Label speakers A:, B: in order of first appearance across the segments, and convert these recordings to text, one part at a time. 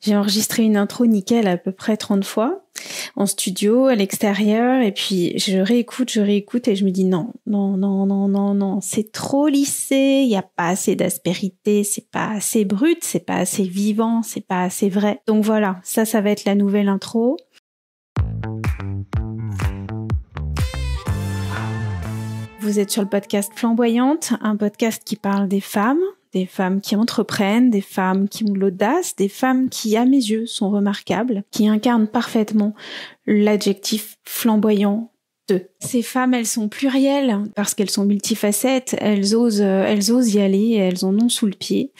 A: J'ai enregistré une intro nickel à peu près 30 fois en studio, à l'extérieur, et puis je réécoute et je me dis non, c'est trop lissé, il y a pas assez d'aspérité, c'est pas assez brut, c'est pas assez vivant, c'est pas assez vrai. Donc voilà, ça va être la nouvelle intro. Vous êtes sur le podcast Flamboyante, un podcast qui parle des femmes qui entreprennent, des femmes qui ont de l'audace, des femmes qui, à mes yeux, sont remarquables, qui incarnent parfaitement l'adjectif flamboyant d'eux. Ces femmes, elles sont plurielles parce qu'elles sont multifacettes, elles osent y aller, elles en ont sous le pied.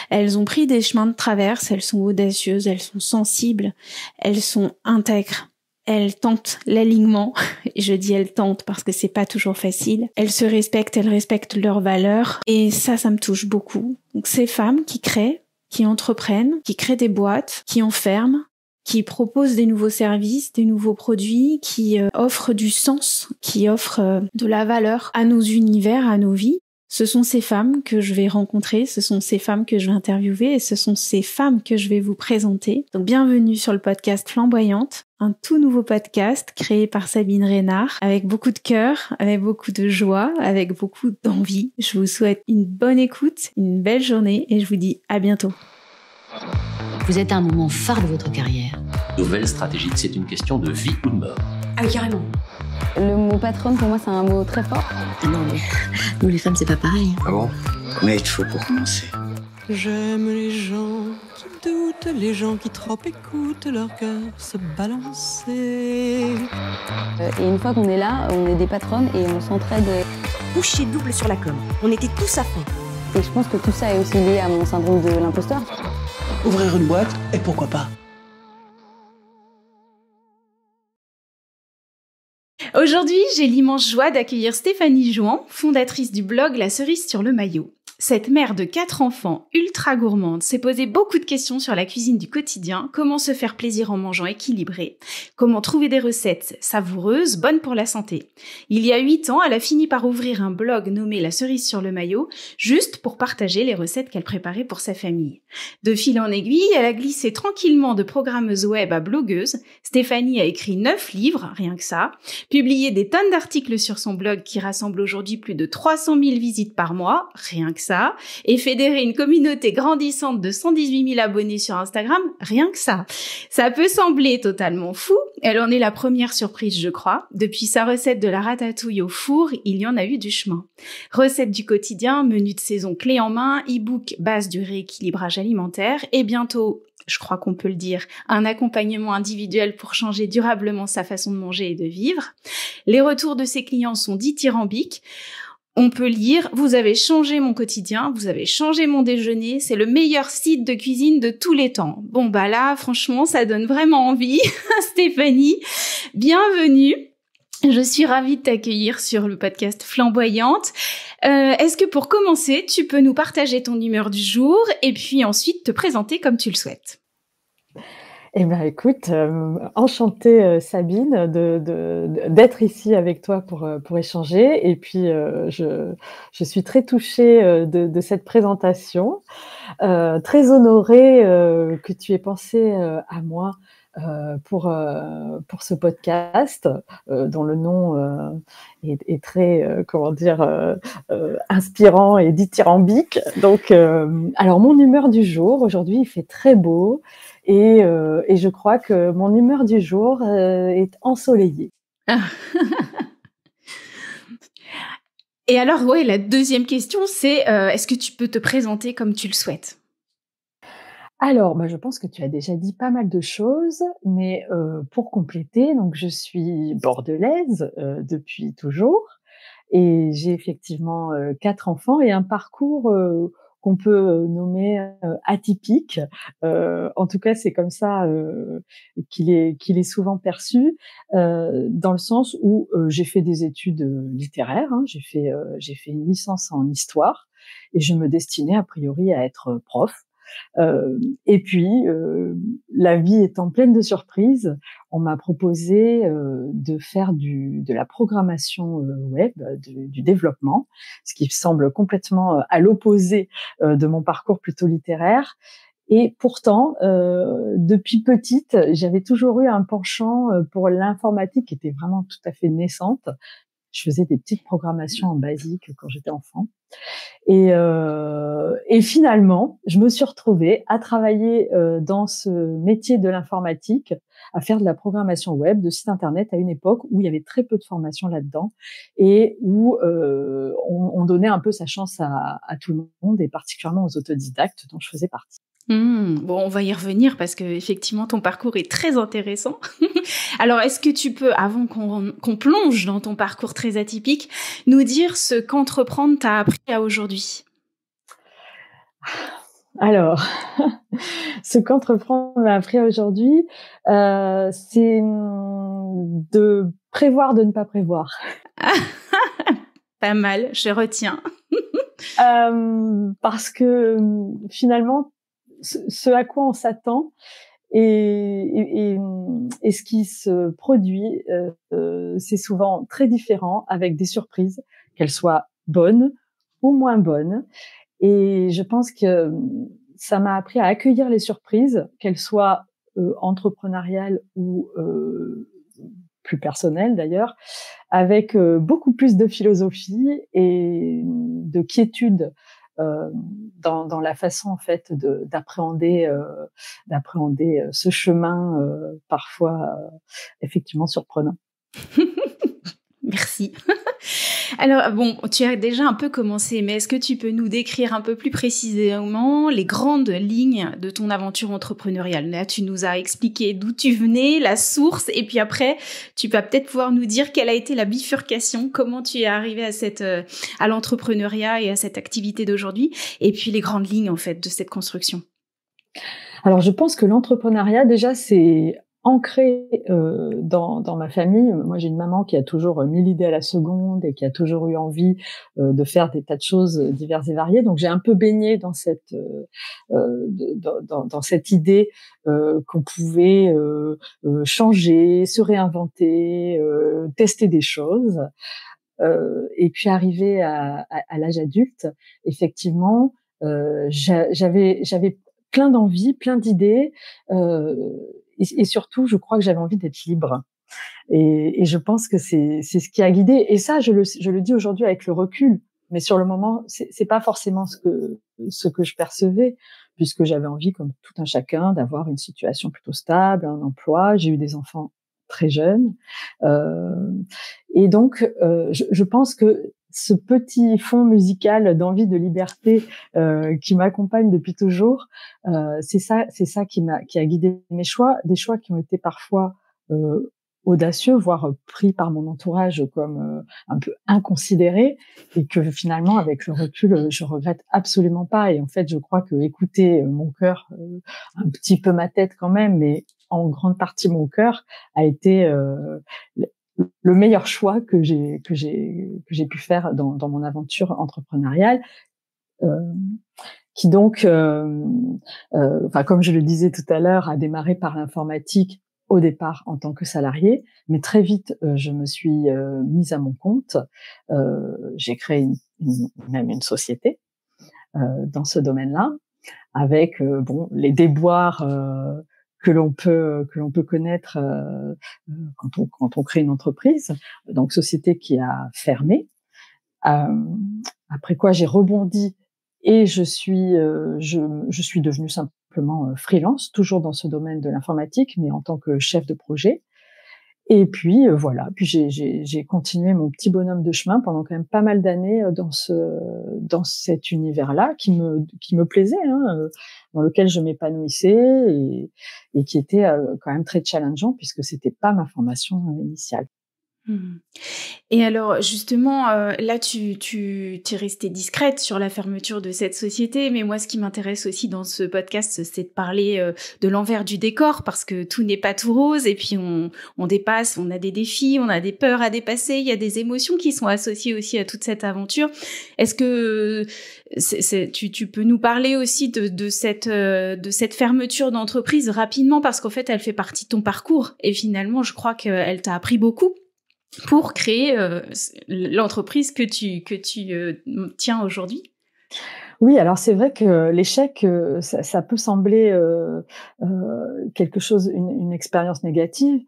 A: Elles ont pris des chemins de traverse, elles sont audacieuses, elles sont sensibles, elles sont intègres. Elles tentent l'alignement, et je dis elles tentent parce que c'est pas toujours facile. Elles se respectent, elles respectent leurs valeurs, et ça me touche beaucoup. Donc ces femmes qui créent, qui entreprennent, qui créent des boîtes, qui enferment, qui proposent des nouveaux services, des nouveaux produits, qui offrent du sens, qui offrent de la valeur à nos univers, à nos vies. Ce sont ces femmes que je vais rencontrer, ce sont ces femmes que je vais interviewer et ce sont ces femmes que je vais vous présenter. Donc bienvenue sur le podcast Flamboyante, un tout nouveau podcast créé par Sabine Reynard, avec beaucoup de cœur, avec beaucoup de joie, avec beaucoup d'envie. Je vous souhaite une bonne écoute, une belle journée et je vous dis à bientôt.
B: Vous êtes à un moment phare de votre carrière.
C: Nouvelle stratégie, c'est une question de vie ou de mort.
B: Ah oui, carrément.
D: Le mot patronne, pour moi, c'est un mot très fort.
B: Non, mais nous, les femmes, c'est pas pareil.
E: Ah bon? Combien il te faut pour commencer?
F: J'aime les gens qui doutent, les gens qui trop écoutent leur cœur se balancer.
D: Et une fois qu'on est là, on est des patronnes et on s'entraide.
G: Bouchée double sur la com. On était tous à fond.
D: Et je pense que tout ça est aussi lié à mon syndrome de l'imposteur.
E: Ouvrir une boîte, et pourquoi pas?
A: Aujourd'hui, j'ai l'immense joie d'accueillir Stéphanie Jouan, fondatrice du blog La Cerise sur le Maillot. Cette mère de 4 enfants ultra gourmande s'est posé beaucoup de questions sur la cuisine du quotidien, comment se faire plaisir en mangeant équilibré, comment trouver des recettes savoureuses, bonnes pour la santé. Il y a 8 ans, elle a fini par ouvrir un blog nommé La Cerise sur le Maillot, juste pour partager les recettes qu'elle préparait pour sa famille. De fil en aiguille, elle a glissé tranquillement de programmeuse web à blogueuse. Stéphanie a écrit 9 livres, rien que ça, publié des tonnes d'articles sur son blog qui rassemble aujourd'hui plus de 300 000 visites par mois, rien que ça, et fédérer une communauté grandissante de 118 000 abonnés sur Instagram, rien que ça. Ça peut sembler totalement fou, elle en est la première surprise, je crois. Depuis sa recette de la ratatouille au four, il y en a eu du chemin. Recettes du quotidien, menu de saison clé en main, e-book base du rééquilibrage alimentaire, et bientôt, je crois qu'on peut le dire, un accompagnement individuel pour changer durablement sa façon de manger et de vivre. Les retours de ses clients sont dithyrambiques. On peut lire « Vous avez changé mon quotidien, vous avez changé mon déjeuner, c'est le meilleur site de cuisine de tous les temps. » Bon bah là, franchement, ça donne vraiment envie. Stéphanie, bienvenue. Je suis ravie de t'accueillir sur le podcast Flamboyante. Est-ce que pour commencer, tu peux nous partager ton humeur du jour et puis ensuite te présenter comme tu le souhaites?
H: Eh ben, écoute, enchantée Sabine d'être ici avec toi pour échanger. Et puis je suis très touchée de cette présentation, très honorée que tu aies pensé à moi pour ce podcast dont le nom est très inspirant et dithyrambique. Donc alors mon humeur du jour aujourd'hui, il fait très beau. Et je crois que mon humeur du jour est ensoleillée.
A: Et alors, ouais, la deuxième question, c'est est-ce que tu peux te présenter comme tu le souhaites?
H: Alors, je pense que tu as déjà dit pas mal de choses, mais pour compléter, donc je suis bordelaise depuis toujours, et j'ai effectivement 4 enfants et un parcours qu'on peut nommer atypique. En tout cas, c'est comme ça qu'il est souvent perçu, dans le sens où j'ai fait des études littéraires. Hein, j'ai fait une licence en histoire et je me destinais a priori à être prof. Et puis, la vie étant pleine de surprises, on m'a proposé de faire de la programmation web, du développement, ce qui semble complètement à l'opposé de mon parcours plutôt littéraire. Et pourtant, depuis petite, j'avais toujours eu un penchant pour l'informatique qui était vraiment tout à fait naissante. Je faisais des petites programmations en basique quand j'étais enfant. Et finalement, je me suis retrouvée à travailler dans ce métier de l'informatique, à faire de la programmation web, de sites internet à une époque où il y avait très peu de formation là-dedans et où on donnait un peu sa chance à tout le monde et particulièrement aux autodidactes dont je faisais partie.
A: Bon, on va y revenir parce que effectivement ton parcours est très intéressant. Alors, est-ce que tu peux, avant qu'on plonge dans ton parcours très atypique, nous dire ce qu'entreprendre t'a appris à aujourd'hui ?
H: Alors, ce qu'entreprendre m'a appris à aujourd'hui, c'est de prévoir, de ne pas prévoir.
A: Pas mal, je retiens.
H: Parce que finalement, ce à quoi on s'attend et ce qui se produit, c'est souvent très différent avec des surprises, qu'elles soient bonnes ou moins bonnes. Et je pense que ça m'a appris à accueillir les surprises, qu'elles soient entrepreneuriales ou plus personnelles d'ailleurs, avec beaucoup plus de philosophie et de quiétude dans la façon en fait d'appréhender ce chemin parfois effectivement surprenant.
A: Merci. Alors, bon, tu as déjà un peu commencé, mais est-ce que tu peux nous décrire un peu plus précisément les grandes lignes de ton aventure entrepreneuriale ? Là, tu nous as expliqué d'où tu venais, la source, et puis après, tu vas peut-être pouvoir nous dire quelle a été la bifurcation, comment tu es arrivé à l'entrepreneuriat et à cette activité d'aujourd'hui, et puis les grandes lignes, en fait, de cette construction.
H: Alors, je pense que l'entrepreneuriat, déjà, c'est ancré dans ma famille. Moi, j'ai une maman qui a toujours 1000 idées à la seconde et qui a toujours eu envie de faire des tas de choses diverses et variées. Donc, j'ai un peu baigné dans cette idée qu'on pouvait changer, se réinventer, tester des choses. Et puis, arrivé à l'âge adulte, effectivement, j'avais plein d'envies, plein d'idées. Et surtout, je crois que j'avais envie d'être libre. Et je pense que c'est ce qui a guidé. Et ça, je le dis aujourd'hui avec le recul. Mais sur le moment, c'est pas forcément ce que je percevais, puisque j'avais envie, comme tout un chacun, d'avoir une situation plutôt stable, un emploi. J'ai eu des enfants très jeunes. Et donc, je pense que ce petit fond musical d'envie de liberté qui m'accompagne depuis toujours, c'est ça qui a guidé mes choix, des choix qui ont été parfois audacieux, voire pris par mon entourage comme un peu inconsidérés, et que finalement, avec le recul, je regrette absolument pas. Et en fait, je crois que écouter mon cœur, un petit peu ma tête quand même, mais en grande partie mon cœur, a été le meilleur choix que j'ai pu faire dans mon aventure entrepreneuriale, qui donc, comme je le disais tout à l'heure, a démarré par l'informatique au départ en tant que salariée, mais très vite je me suis mise à mon compte. J'ai créé même une société dans ce domaine-là, avec les déboires que l'on peut connaître quand on crée une entreprise. Donc société qui a fermé. Après quoi j'ai rebondi et je suis devenue simplement freelance, toujours dans ce domaine de l'informatique, mais en tant que chef de projet. Et puis voilà, puis j'ai continué mon petit bonhomme de chemin pendant quand même pas mal d'années dans cet univers-là qui me plaisait, dans lequel je m'épanouissais et qui était quand même très challengeant puisque c'était pas ma formation initiale.
A: Et alors justement, là tu es restée discrète sur la fermeture de cette société, mais moi ce qui m'intéresse aussi dans ce podcast, c'est de parler de l'envers du décor, parce que tout n'est pas tout rose, et puis on dépasse, on a des défis, on a des peurs à dépasser, il y a des émotions qui sont associées aussi à toute cette aventure. Est-ce que tu peux nous parler aussi de cette fermeture d'entreprise rapidement, parce qu'en fait elle fait partie de ton parcours, et finalement je crois qu'elle t'a appris beaucoup pour créer l'entreprise que tu tiens aujourd'hui?
H: Oui, alors c'est vrai que l'échec, ça peut sembler quelque chose, une expérience négative,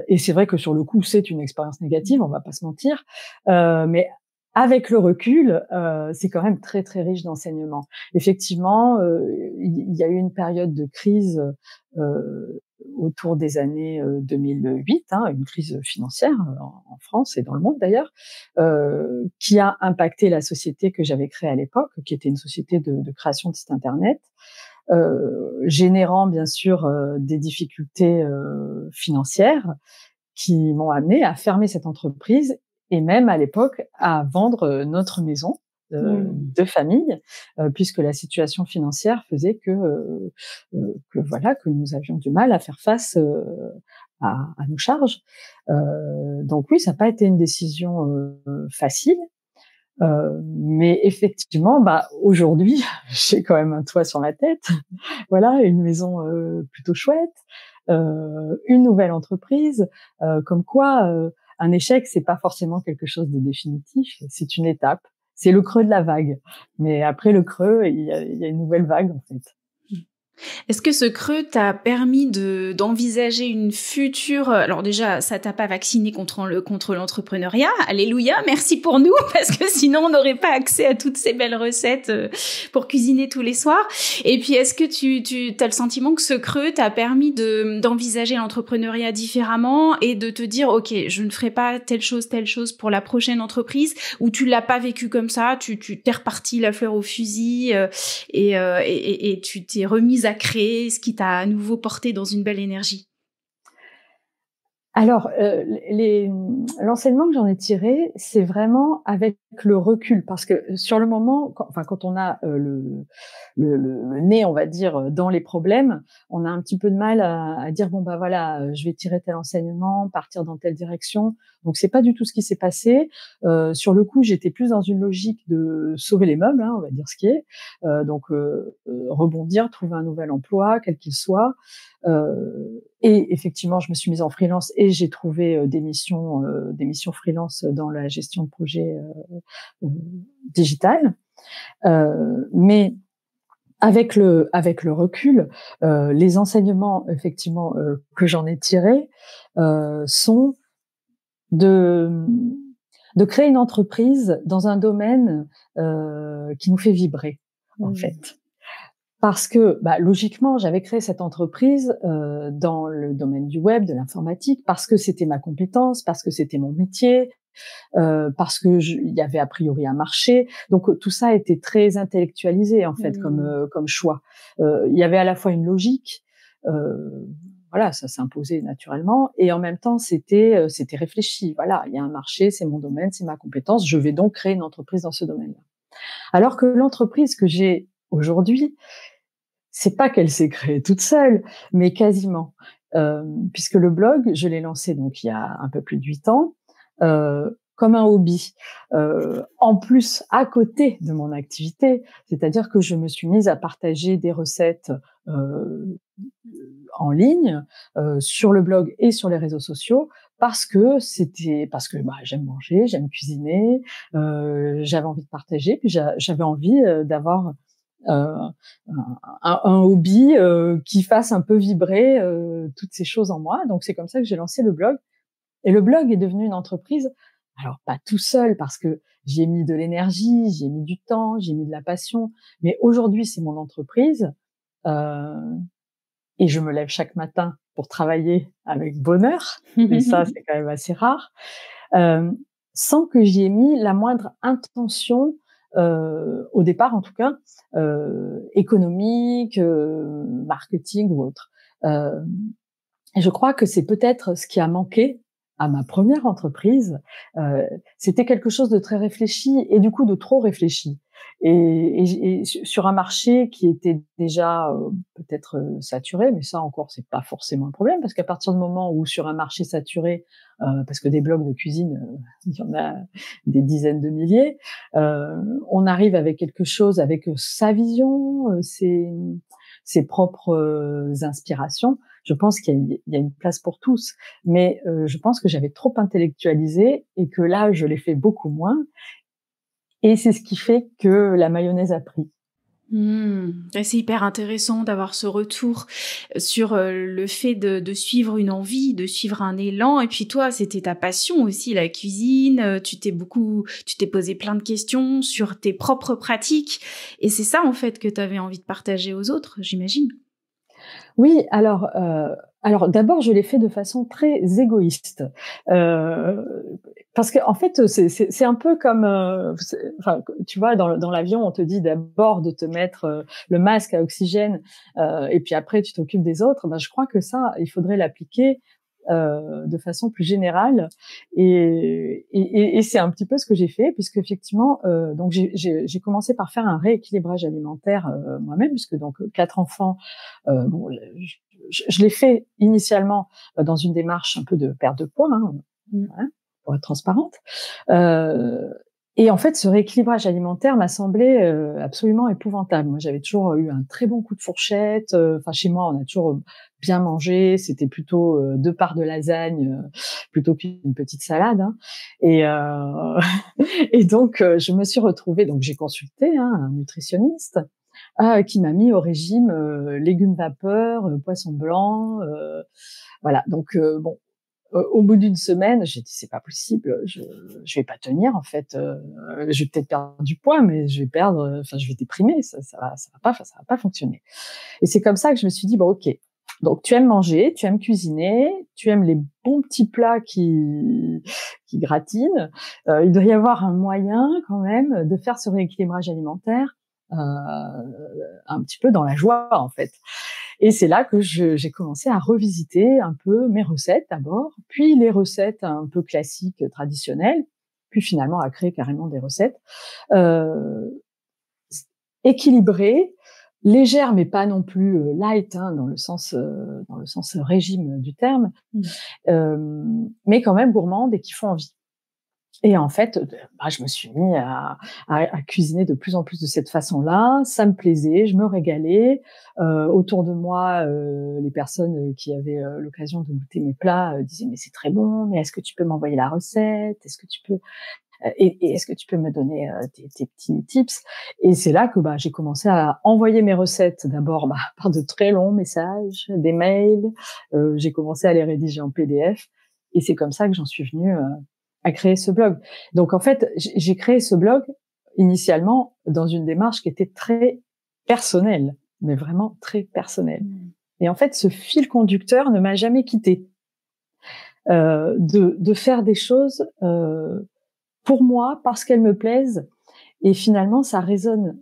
H: et c'est vrai que sur le coup, c'est une expérience négative, on va pas se mentir, mais avec le recul, c'est quand même très, très riche d'enseignements. Effectivement, il y a eu une période de crise autour des années 2008, une crise financière en France et dans le monde d'ailleurs, qui a impacté la société que j'avais créée à l'époque, qui était une société de création de sites internet, générant bien sûr des difficultés financières qui m'ont amené à fermer cette entreprise et même à l'époque à vendre notre maison de famille, puisque la situation financière faisait que nous avions du mal à faire face à nos charges. Donc oui, ça n'a pas été une décision facile. Mais effectivement, aujourd'hui, j'ai quand même un toit sur ma tête, voilà, une maison plutôt chouette, une nouvelle entreprise, comme quoi un échec, c'est pas forcément quelque chose de définitif, c'est une étape, c'est le creux de la vague. Mais après le creux, il y a une nouvelle vague en fait.
A: Est-ce que ce creux t'a permis d'envisager une future... Alors déjà, ça t'a pas vacciné contre l'entrepreneuriat. Alléluia, merci pour nous, parce que sinon on n'aurait pas accès à toutes ces belles recettes pour cuisiner tous les soirs. Et puis, est-ce que tu as le sentiment que ce creux t'a permis d'envisager l'entrepreneuriat différemment et de te dire, ok, je ne ferai pas telle chose pour la prochaine entreprise, ou tu l'as pas vécu comme ça, tu t'es reparti la fleur au fusil et tu t'es remise à créer ce qui t'a à nouveau porté dans une belle énergie?
H: Alors, l'enseignement que j'en ai tiré, c'est vraiment avec le recul, parce que sur le moment, quand on a le nez, on va dire, dans les problèmes, on a un petit peu de mal à dire bon voilà, je vais tirer tel enseignement, partir dans telle direction. Donc c'est pas du tout ce qui s'est passé. Sur le coup, j'étais plus dans une logique de sauver les meubles, on va dire ce qui est. Donc rebondir, trouver un nouvel emploi, quel qu'il soit. Et effectivement, je me suis mise en freelance et j'ai trouvé des missions freelance dans la gestion de projets digital. Mais avec le recul, les enseignements effectivement que j'en ai tirés sont de créer une entreprise dans un domaine qui nous fait vibrer, en fait. Parce que, logiquement, j'avais créé cette entreprise dans le domaine du web, de l'informatique, parce que c'était ma compétence, parce que c'était mon métier, parce que il y avait a priori un marché. Donc tout ça était très intellectualisé en fait comme choix. Il y avait à la fois une logique, voilà, ça s'imposait naturellement, et en même temps c'était réfléchi. Voilà, il y a un marché, c'est mon domaine, c'est ma compétence, je vais donc créer une entreprise dans ce domaine-là. Alors que l'entreprise que j'ai aujourd'hui, c'est pas qu'elle s'est créée toute seule, mais quasiment, puisque le blog, je l'ai lancé donc il y a un peu plus de 8 ans, comme un hobby, en plus à côté de mon activité, c'est-à-dire que je me suis mise à partager des recettes en ligne sur le blog et sur les réseaux sociaux, parce que j'aime manger, j'aime cuisiner, j'avais envie de partager, puis j'avais envie d'avoir un hobby qui fasse un peu vibrer toutes ces choses en moi. Donc c'est comme ça que j'ai lancé le blog, et le blog est devenu une entreprise. Alors pas tout seul, parce que j'y ai mis de l'énergie, j'y ai mis du temps, j'y ai mis de la passion, mais aujourd'hui c'est mon entreprise et je me lève chaque matin pour travailler avec bonheur, et ça c'est quand même assez rare, sans que j'y ai mis la moindre intention au départ en tout cas, économique, marketing ou autre. Et je crois que c'est peut-être ce qui a manqué à ma première entreprise. C'était quelque chose de très réfléchi, et du coup de trop réfléchi. Et sur un marché qui était déjà peut-être saturé, mais ça encore c'est pas forcément un problème, parce qu'à partir du moment où sur un marché saturé, parce que des blogs de cuisine, il y en a des dizaines de milliers, on arrive avec quelque chose, avec sa vision, ses propres inspirations. Je pense qu'il y a une place pour tous, mais je pense que j'avais trop intellectualisé et que là je l'ai fait beaucoup moins. Et c'est ce qui fait que la mayonnaise a pris.
A: C'est hyper intéressant d'avoir ce retour sur le fait de suivre une envie, de suivre un élan. Et puis toi, c'était ta passion aussi, la cuisine. Tu t'es posé plein de questions sur tes propres pratiques. Et c'est ça, en fait, que tu avais envie de partager aux autres, j'imagine.
H: Oui, alors d'abord, je l'ai fait de façon très égoïste. Parce que en fait, c'est un peu comme, enfin, tu vois, dans l'avion, on te dit d'abord de te mettre le masque à oxygène, et puis après tu t'occupes des autres. Ben, je crois que ça, il faudrait l'appliquer de façon plus générale, et c'est un petit peu ce que j'ai fait, puisque effectivement, donc j'ai commencé par faire un rééquilibrage alimentaire moi-même, puisque donc 4 enfants, bon, je l'ai fait initialement dans une démarche un peu de perte de poids, hein, pour être transparente. Et en fait, ce rééquilibrage alimentaire m'a semblé absolument épouvantable. Moi, j'avais toujours eu un très bon coup de fourchette. Enfin, chez moi, on a toujours bien mangé. C'était plutôt 2 parts de lasagne plutôt qu'une petite salade. Hein. Et donc, je me suis retrouvée. Donc, j'ai consulté un nutritionniste qui m'a mis au régime légumes vapeur, poisson blanc. Voilà. Donc, bon. Au bout d'une semaine, j'ai dit c'est pas possible, je vais pas tenir en fait. Je vais peut-être perdre du poids, mais je vais déprimer, ça va pas fonctionner. Et c'est comme ça que je me suis dit bon ok, donc tu aimes manger, tu aimes cuisiner, tu aimes les bons petits plats qui gratinent. Il doit y avoir un moyen quand même de faire ce rééquilibrage alimentaire un petit peu dans la joie en fait. Et c'est là que j'ai commencé à revisiter un peu mes recettes d'abord, puis les recettes un peu classiques, traditionnelles, puis finalement à créer carrément des recettes équilibrées, légères mais pas non plus light, hein, dans le sens régime du terme, mais quand même gourmandes et qui font envie. Et en fait, je me suis mis à cuisiner de plus en plus de cette façon-là. Ça me plaisait, je me régalais. Autour de moi, les personnes qui avaient l'occasion de goûter mes plats disaient mais c'est très bon, mais est-ce que tu peux m'envoyer la recette? Est-ce que tu peux et est-ce que tu peux me donner tes petits tips? Et c'est là que j'ai commencé à envoyer mes recettes d'abord par de très longs messages, des mails. J'ai commencé à les rédiger en PDF, et c'est comme ça que j'en suis venue à créer ce blog. Donc en fait, j'ai créé ce blog initialement dans une démarche qui était très personnelle, mais vraiment très personnelle. Et en fait, ce fil conducteur ne m'a jamais quitté. De faire des choses pour moi, parce qu'elles me plaisent, et finalement, ça résonne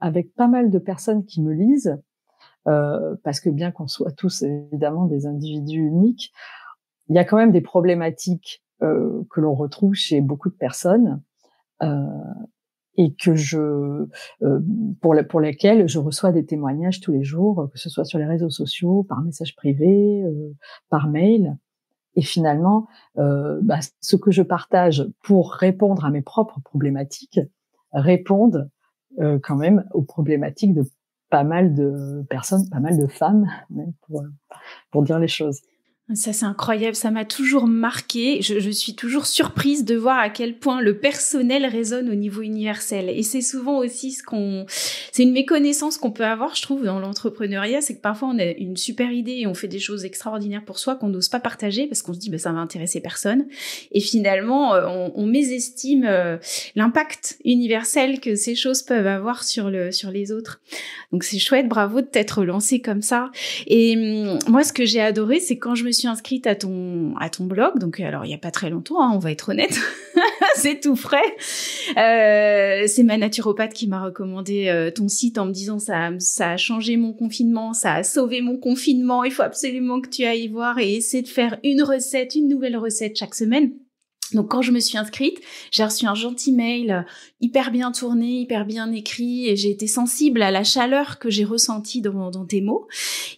H: avec pas mal de personnes qui me lisent, parce que bien qu'on soit tous évidemment des individus uniques, il y a quand même des problématiques que l'on retrouve chez beaucoup de personnes, et que pour lesquelles je reçois des témoignages tous les jours, que ce soit sur les réseaux sociaux, par message privé, par mail. Et finalement, ce que je partage pour répondre à mes propres problématiques répondent quand même aux problématiques de pas mal de personnes, pas mal de femmes, même pour dire les choses.
A: Ça, c'est incroyable. Ça m'a toujours marqué. Je suis toujours surprise de voir à quel point le personnel résonne au niveau universel. Et c'est souvent aussi c'est une méconnaissance qu'on peut avoir, je trouve, dans l'entrepreneuriat. C'est que parfois, on a une super idée et on fait des choses extraordinaires pour soi qu'on n'ose pas partager parce qu'on se dit, ça va intéresser personne. Et finalement, on mésestime l'impact universel que ces choses peuvent avoir sur les autres. Donc, c'est chouette. Bravo de t'être lancé comme ça. Et moi, ce que j'ai adoré, c'est quand je me suis inscrite à ton blog, donc alors il y a pas très longtemps, hein, on va être honnête, c'est tout frais. C'est ma naturopathe qui m'a recommandé ton site en me disant ça a changé mon confinement, ça a sauvé mon confinement, il faut absolument que tu ailles voir et essayer de faire une nouvelle recette chaque semaine. Donc quand je me suis inscrite, j'ai reçu un gentil mail hyper bien tourné, hyper bien écrit, et j'ai été sensible à la chaleur que j'ai ressentie dans tes mots.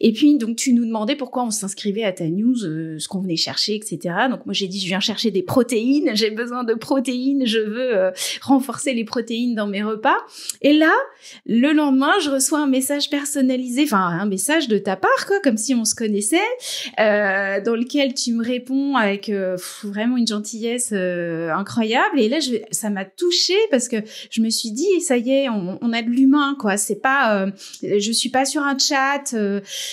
A: Et puis donc tu nous demandais pourquoi on s'inscrivait à ta news, ce qu'on venait chercher, etc. Donc moi j'ai dit je viens chercher des protéines, j'ai besoin de protéines, je veux renforcer les protéines dans mes repas. Et là, le lendemain, je reçois un message personnalisé, un message de ta part, quoi, comme si on se connaissait, dans lequel tu me réponds avec vraiment une gentillesse sagesse incroyable. Et là, ça m'a touchée parce que je me suis dit, ça y est, on a de l'humain, quoi. C'est pas, je suis pas sur un chat,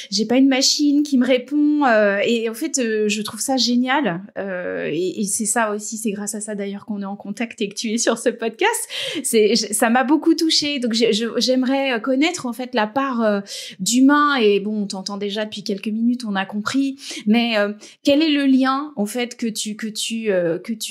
A: j'ai pas une machine qui me répond. Et en fait, je trouve ça génial. Et c'est ça aussi, c'est grâce à ça d'ailleurs qu'on est en contact et que tu es sur ce podcast. Ça m'a beaucoup touchée. Donc j'aimerais connaître en fait la part d'humain. Et bon, on t'entend déjà depuis quelques minutes, on a compris. Mais quel est le lien en fait que tu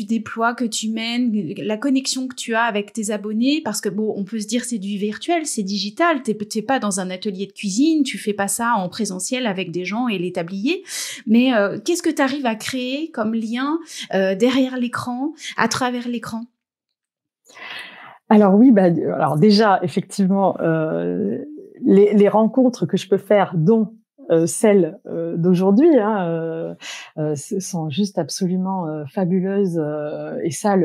A: déploies, que tu mènes, la connexion que tu as avec tes abonnés? Parce que bon, on peut se dire c'est du virtuel, c'est digital. T'es pas dans un atelier de cuisine, tu fais pas ça en présentiel avec des gens et les tabliers. Mais qu'est-ce que tu arrives à créer comme lien derrière l'écran, à travers l'écran?
H: Alors oui, alors déjà effectivement les rencontres que je peux faire, dont celles d'aujourd'hui, sont juste absolument fabuleuses, et ça,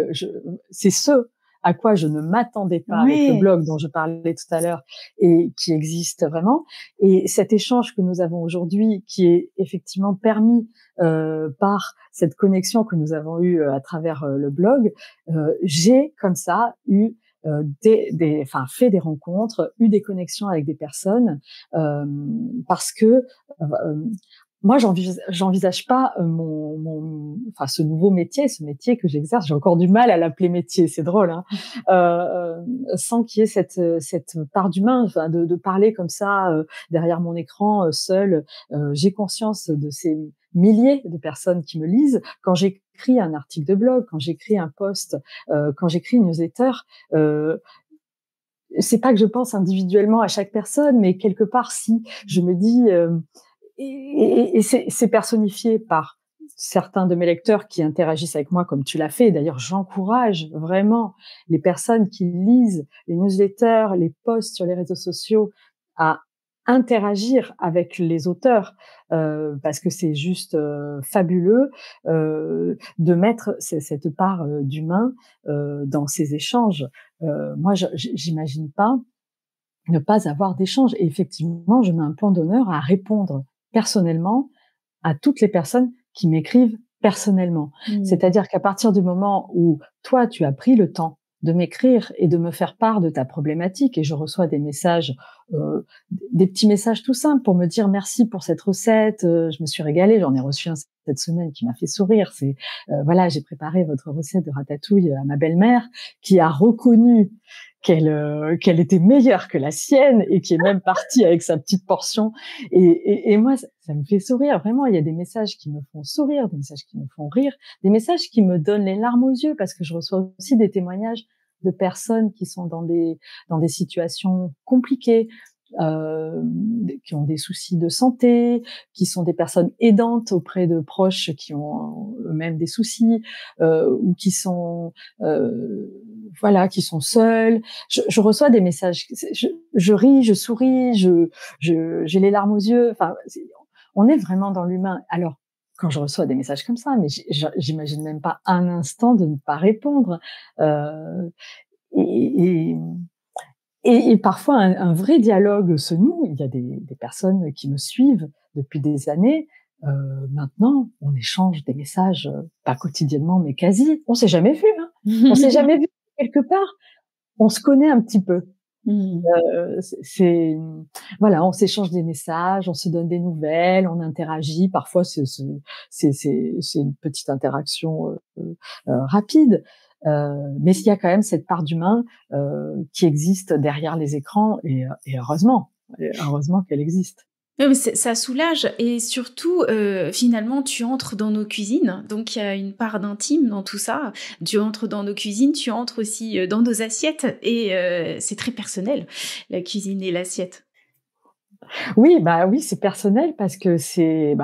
H: c'est ce à quoi je ne m'attendais pas avec le blog dont je parlais tout à l'heure et qui existe vraiment. Et cet échange que nous avons aujourd'hui, qui est effectivement permis par cette connexion que nous avons eue à travers le blog, j'ai comme ça eu fait des rencontres, eu des connexions avec des personnes, parce que moi, j'envisage pas ce nouveau métier, ce métier que j'exerce. J'ai encore du mal à l'appeler métier, c'est drôle, hein, sans qu'il y ait cette part d'humain, de parler comme ça derrière mon écran seul. J'ai conscience de ces milliers de personnes qui me lisent. Quand j'écris un article de blog, quand j'écris un post, quand j'écris une newsletter, c'est pas que je pense individuellement à chaque personne, mais quelque part, si je me dis et c'est personnifié par certains de mes lecteurs qui interagissent avec moi comme tu l'as fait. D'ailleurs, j'encourage vraiment les personnes qui lisent les newsletters, les posts sur les réseaux sociaux à interagir avec les auteurs, parce que c'est juste fabuleux de mettre cette part d'humain dans ces échanges. Moi, j'imagine pas ne pas avoir d'échange. Et effectivement, je mets un point d'honneur à répondre personnellement à toutes les personnes qui m'écrivent personnellement. C'est-à-dire qu'à partir du moment où toi, tu as pris le temps de m'écrire et de me faire part de ta problématique, et je reçois des messages, des petits messages tout simples pour me dire merci pour cette recette, je me suis régalée, j'en ai reçu un cette semaine qui m'a fait sourire, c'est voilà, j'ai préparé votre recette de ratatouille à ma belle-mère qui a reconnu qu'elle était meilleure que la sienne et qui est même partie avec sa petite portion, et moi ça me fait sourire vraiment. Il y a des messages qui me font sourire, des messages qui me font rire, des messages qui me donnent les larmes aux yeux, parce que je reçois aussi des témoignages de personnes qui sont dans des situations compliquées, qui ont des soucis de santé, qui sont des personnes aidantes auprès de proches qui ont eux-mêmes des soucis, ou qui sont qui sont seuls. Je reçois des messages, je ris, je souris, j'ai les larmes aux yeux. Enfin, on est vraiment dans l'humain. Alors, quand je reçois des messages comme ça, mais j'imagine même pas un instant de ne pas répondre. Et parfois, un vrai dialogue se noue. Il y a des personnes qui me suivent depuis des années. Maintenant, on échange des messages, pas quotidiennement, mais quasi. On s'est jamais vu, hein. On s'est jamais vu quelque part. On se connaît un petit peu. Voilà, on s'échange des messages, on se donne des nouvelles, on interagit. Parfois, c'est une petite interaction rapide. Mais il y a quand même cette part d'humain qui existe derrière les écrans, et heureusement qu'elle existe.
A: Oui, mais ça soulage, et surtout, finalement, tu entres dans nos cuisines, donc il y a une part d'intime dans tout ça. Tu entres dans nos cuisines, tu entres aussi dans nos assiettes, et c'est très personnel, la cuisine et l'assiette.
H: Oui, c'est personnel, parce que c'est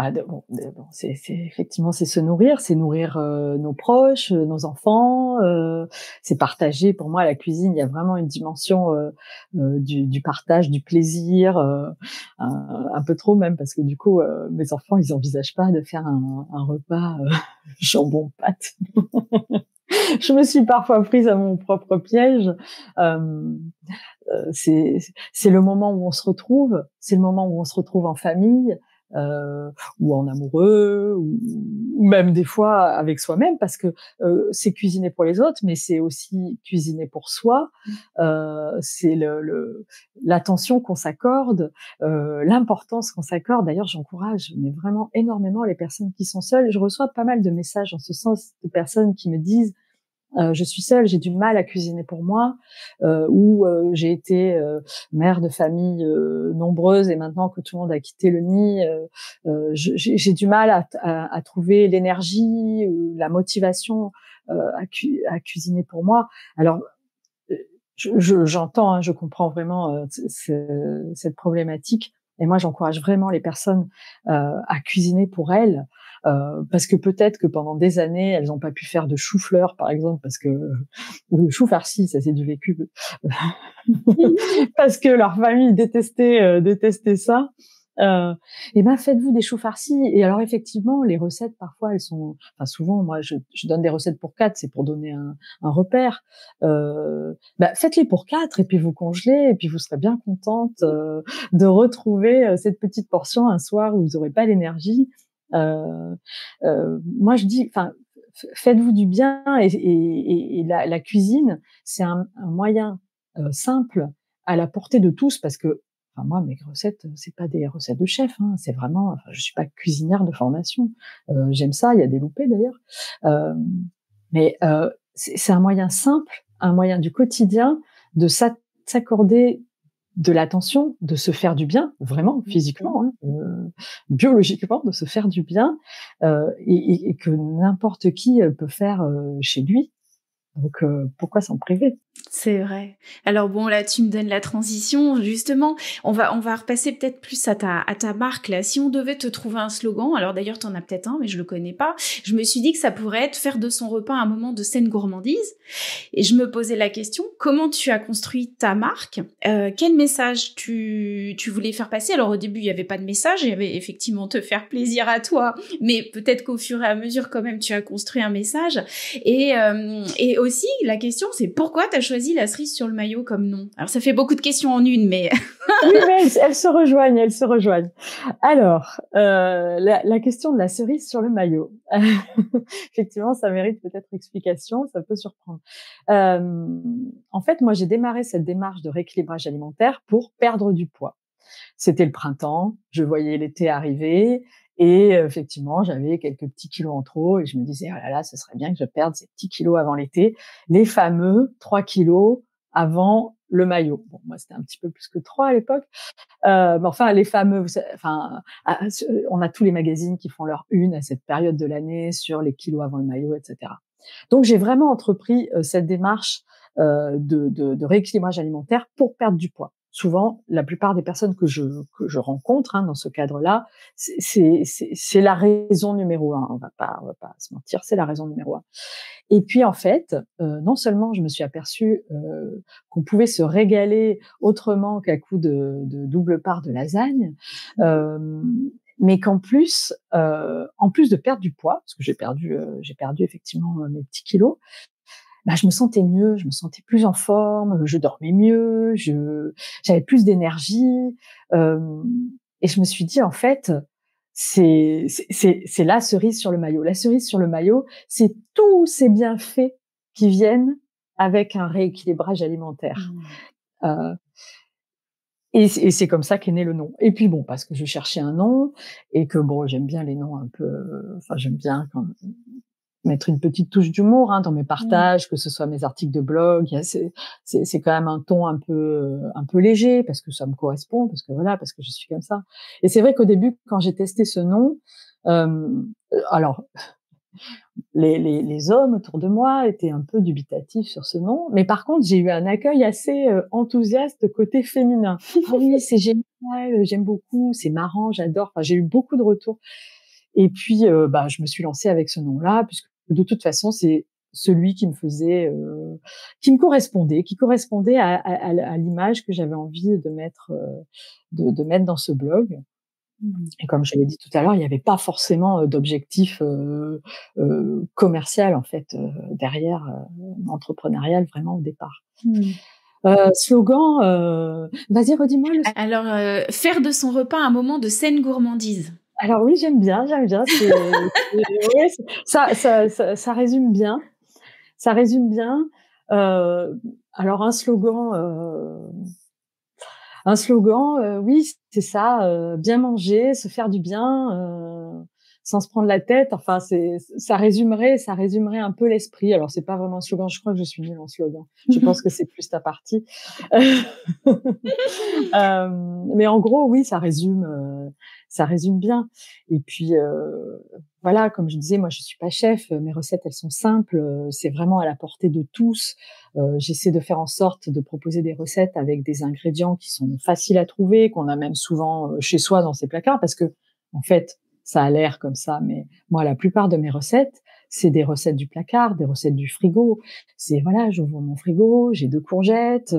H: effectivement, c'est se nourrir, c'est nourrir nos proches, nos enfants, c'est partager. Pour moi, la cuisine, il y a vraiment une dimension du partage, du plaisir, un peu trop même, parce que du coup, mes enfants, ils envisagent pas de faire un repas jambon pâte. Je me suis parfois prise à mon propre piège. C'est le moment où on se retrouve, c'est le moment où on se retrouve en famille, ou en amoureux, ou même des fois avec soi-même, parce que c'est cuisiner pour les autres, mais c'est aussi cuisiner pour soi. C'est l'attention qu'on s'accorde, l'importance qu'on s'accorde. D'ailleurs, j'encourage mais vraiment énormément les personnes qui sont seules. Je reçois pas mal de messages en ce sens de personnes qui me disent je suis seule, j'ai du mal à cuisiner pour moi, ou j'ai été mère de famille nombreuse et maintenant que tout le monde a quitté le nid, j'ai du mal à trouver l'énergie ou la motivation à cuisiner pour moi. Alors j'entends, hein, je comprends vraiment cette problématique, et moi j'encourage vraiment les personnes à cuisiner pour elles. Parce que peut-être que pendant des années, elles n'ont pas pu faire de chou-fleur, par exemple, parce que ou de chou farci, ça c'est du vécu, parce que leur famille détestait ça. Et ben faites-vous des choux farcis. Et alors effectivement, les recettes parfois elles sont, enfin souvent moi je donne des recettes pour 4, c'est pour donner un repère. Faites-les pour 4 et puis vous congelez et puis vous serez bien contente de retrouver cette petite portion un soir où vous n'aurez pas l'énergie. Moi je dis, enfin, faites-vous du bien, et la cuisine c'est un moyen simple à la portée de tous, parce que enfin, moi mes recettes c'est pas des recettes de chef, hein, c'est vraiment, enfin, je suis pas cuisinière de formation, j'aime ça, il y a des loupés d'ailleurs, mais c'est un moyen simple, un moyen du quotidien de s'accorder de l'attention, de se faire du bien, vraiment physiquement, hein, biologiquement, de se faire du bien, et que n'importe qui peut faire chez lui. Donc pourquoi s'en priver?
A: C'est vrai. Alors bon, là, tu me donnes la transition. Justement, on va repasser peut-être plus à ta marque, là. Si on devait te trouver un slogan, alors d'ailleurs, t'en as peut-être un, mais je le connais pas. Je me suis dit que ça pourrait être faire de son repas un moment de saine gourmandise. Et je me posais la question, comment tu as construit ta marque? Quel message tu voulais faire passer? Alors au début, il y avait pas de message, il y avait effectivement te faire plaisir à toi, mais peut-être qu'au fur et à mesure, quand même, tu as construit un message. Et aussi, la question, c'est pourquoi t'as choisi la cerise sur le maillot comme nom? Alors, ça fait beaucoup de questions en une, mais...
H: Oui, mais elles se rejoignent. Alors, la question de la cerise sur le maillot. Effectivement, ça mérite peut-être explication, ça peut surprendre. En fait, moi, j'ai démarré cette démarche de rééquilibrage alimentaire pour perdre du poids. C'était le printemps, je voyais l'été arriver, et effectivement, j'avais quelques petits kilos en trop, et je me disais, oh là là, ce serait bien que je perde ces petits kilos avant l'été, les fameux 3 kilos avant le maillot. Bon, moi, c'était un petit peu plus que 3 à l'époque, mais enfin, les fameux, enfin, on a tous les magazines qui font leur une à cette période de l'année sur les kilos avant le maillot, etc. Donc, j'ai vraiment entrepris cette démarche de rééquilibrage alimentaire pour perdre du poids. Souvent, la plupart des personnes que je rencontre, hein, dans ce cadre-là, c'est la raison numéro 1. On va pas se mentir, c'est la raison numéro 1. Et puis en fait, non seulement je me suis aperçue qu'on pouvait se régaler autrement qu'à coup de double part de lasagne, mais qu'en plus, en plus de perdre du poids, parce que j'ai perdu effectivement mes petits kilos, je me sentais mieux, je me sentais plus en forme, je dormais mieux, j'avais plus d'énergie, et je me suis dit en fait, c'est la cerise sur le maillot. La cerise sur le maillot, c'est tous ces bienfaits qui viennent avec un rééquilibrage alimentaire. Et c'est comme ça qu'est né le nom. Et puis bon, parce que je cherchais un nom et que bon, j'aime bien les noms un peu, enfin j'aime bien mettre une petite touche d'humour, hein, dans mes partages, que ce soit mes articles de blog. C'est quand même un ton un peu léger, parce que ça me correspond, parce que je suis comme ça. Et c'est vrai qu'au début, quand j'ai testé ce nom, alors les hommes autour de moi étaient un peu dubitatifs sur ce nom, mais par contre j'ai eu un accueil assez enthousiaste côté féminin. Ah oui, c'est génial, j'aime beaucoup, c'est marrant, j'adore. Enfin, j'ai eu beaucoup de retours. Et puis je me suis lancée avec ce nom-là, puisque de toute façon c'est celui qui me faisait, qui me correspondait, à l'image que j'avais envie de mettre dans ce blog. Et comme je l'ai dit tout à l'heure, il n'y avait pas forcément d'objectif commercial en fait derrière, entrepreneurial vraiment au départ. Slogan, vas-y redis-moi le.
A: Alors faire de son repas un moment de saine gourmandise.
H: Alors oui, j'aime bien. Ouais, ça résume bien. Ça résume bien. Alors un slogan, oui, c'est ça, bien manger, se faire du bien, sans se prendre la tête. Enfin, ça résumerait un peu l'esprit. Alors, c'est pas vraiment un slogan. Je crois que je suis nulle en slogan. Je pense que c'est plus ta partie. Mais en gros, oui, ça résume bien. Et puis, voilà, comme je disais, moi, je suis pas chef. Mes recettes, elles sont simples. C'est vraiment à la portée de tous. J'essaie de faire en sorte de proposer des recettes avec des ingrédients qui sont faciles à trouver, qu'on a même souvent chez soi dans ses placards, parce que, en fait, ça a l'air comme ça, mais moi, la plupart de mes recettes, c'est des recettes du placard, des recettes du frigo. C'est voilà, j'ouvre mon frigo, j'ai 2 courgettes,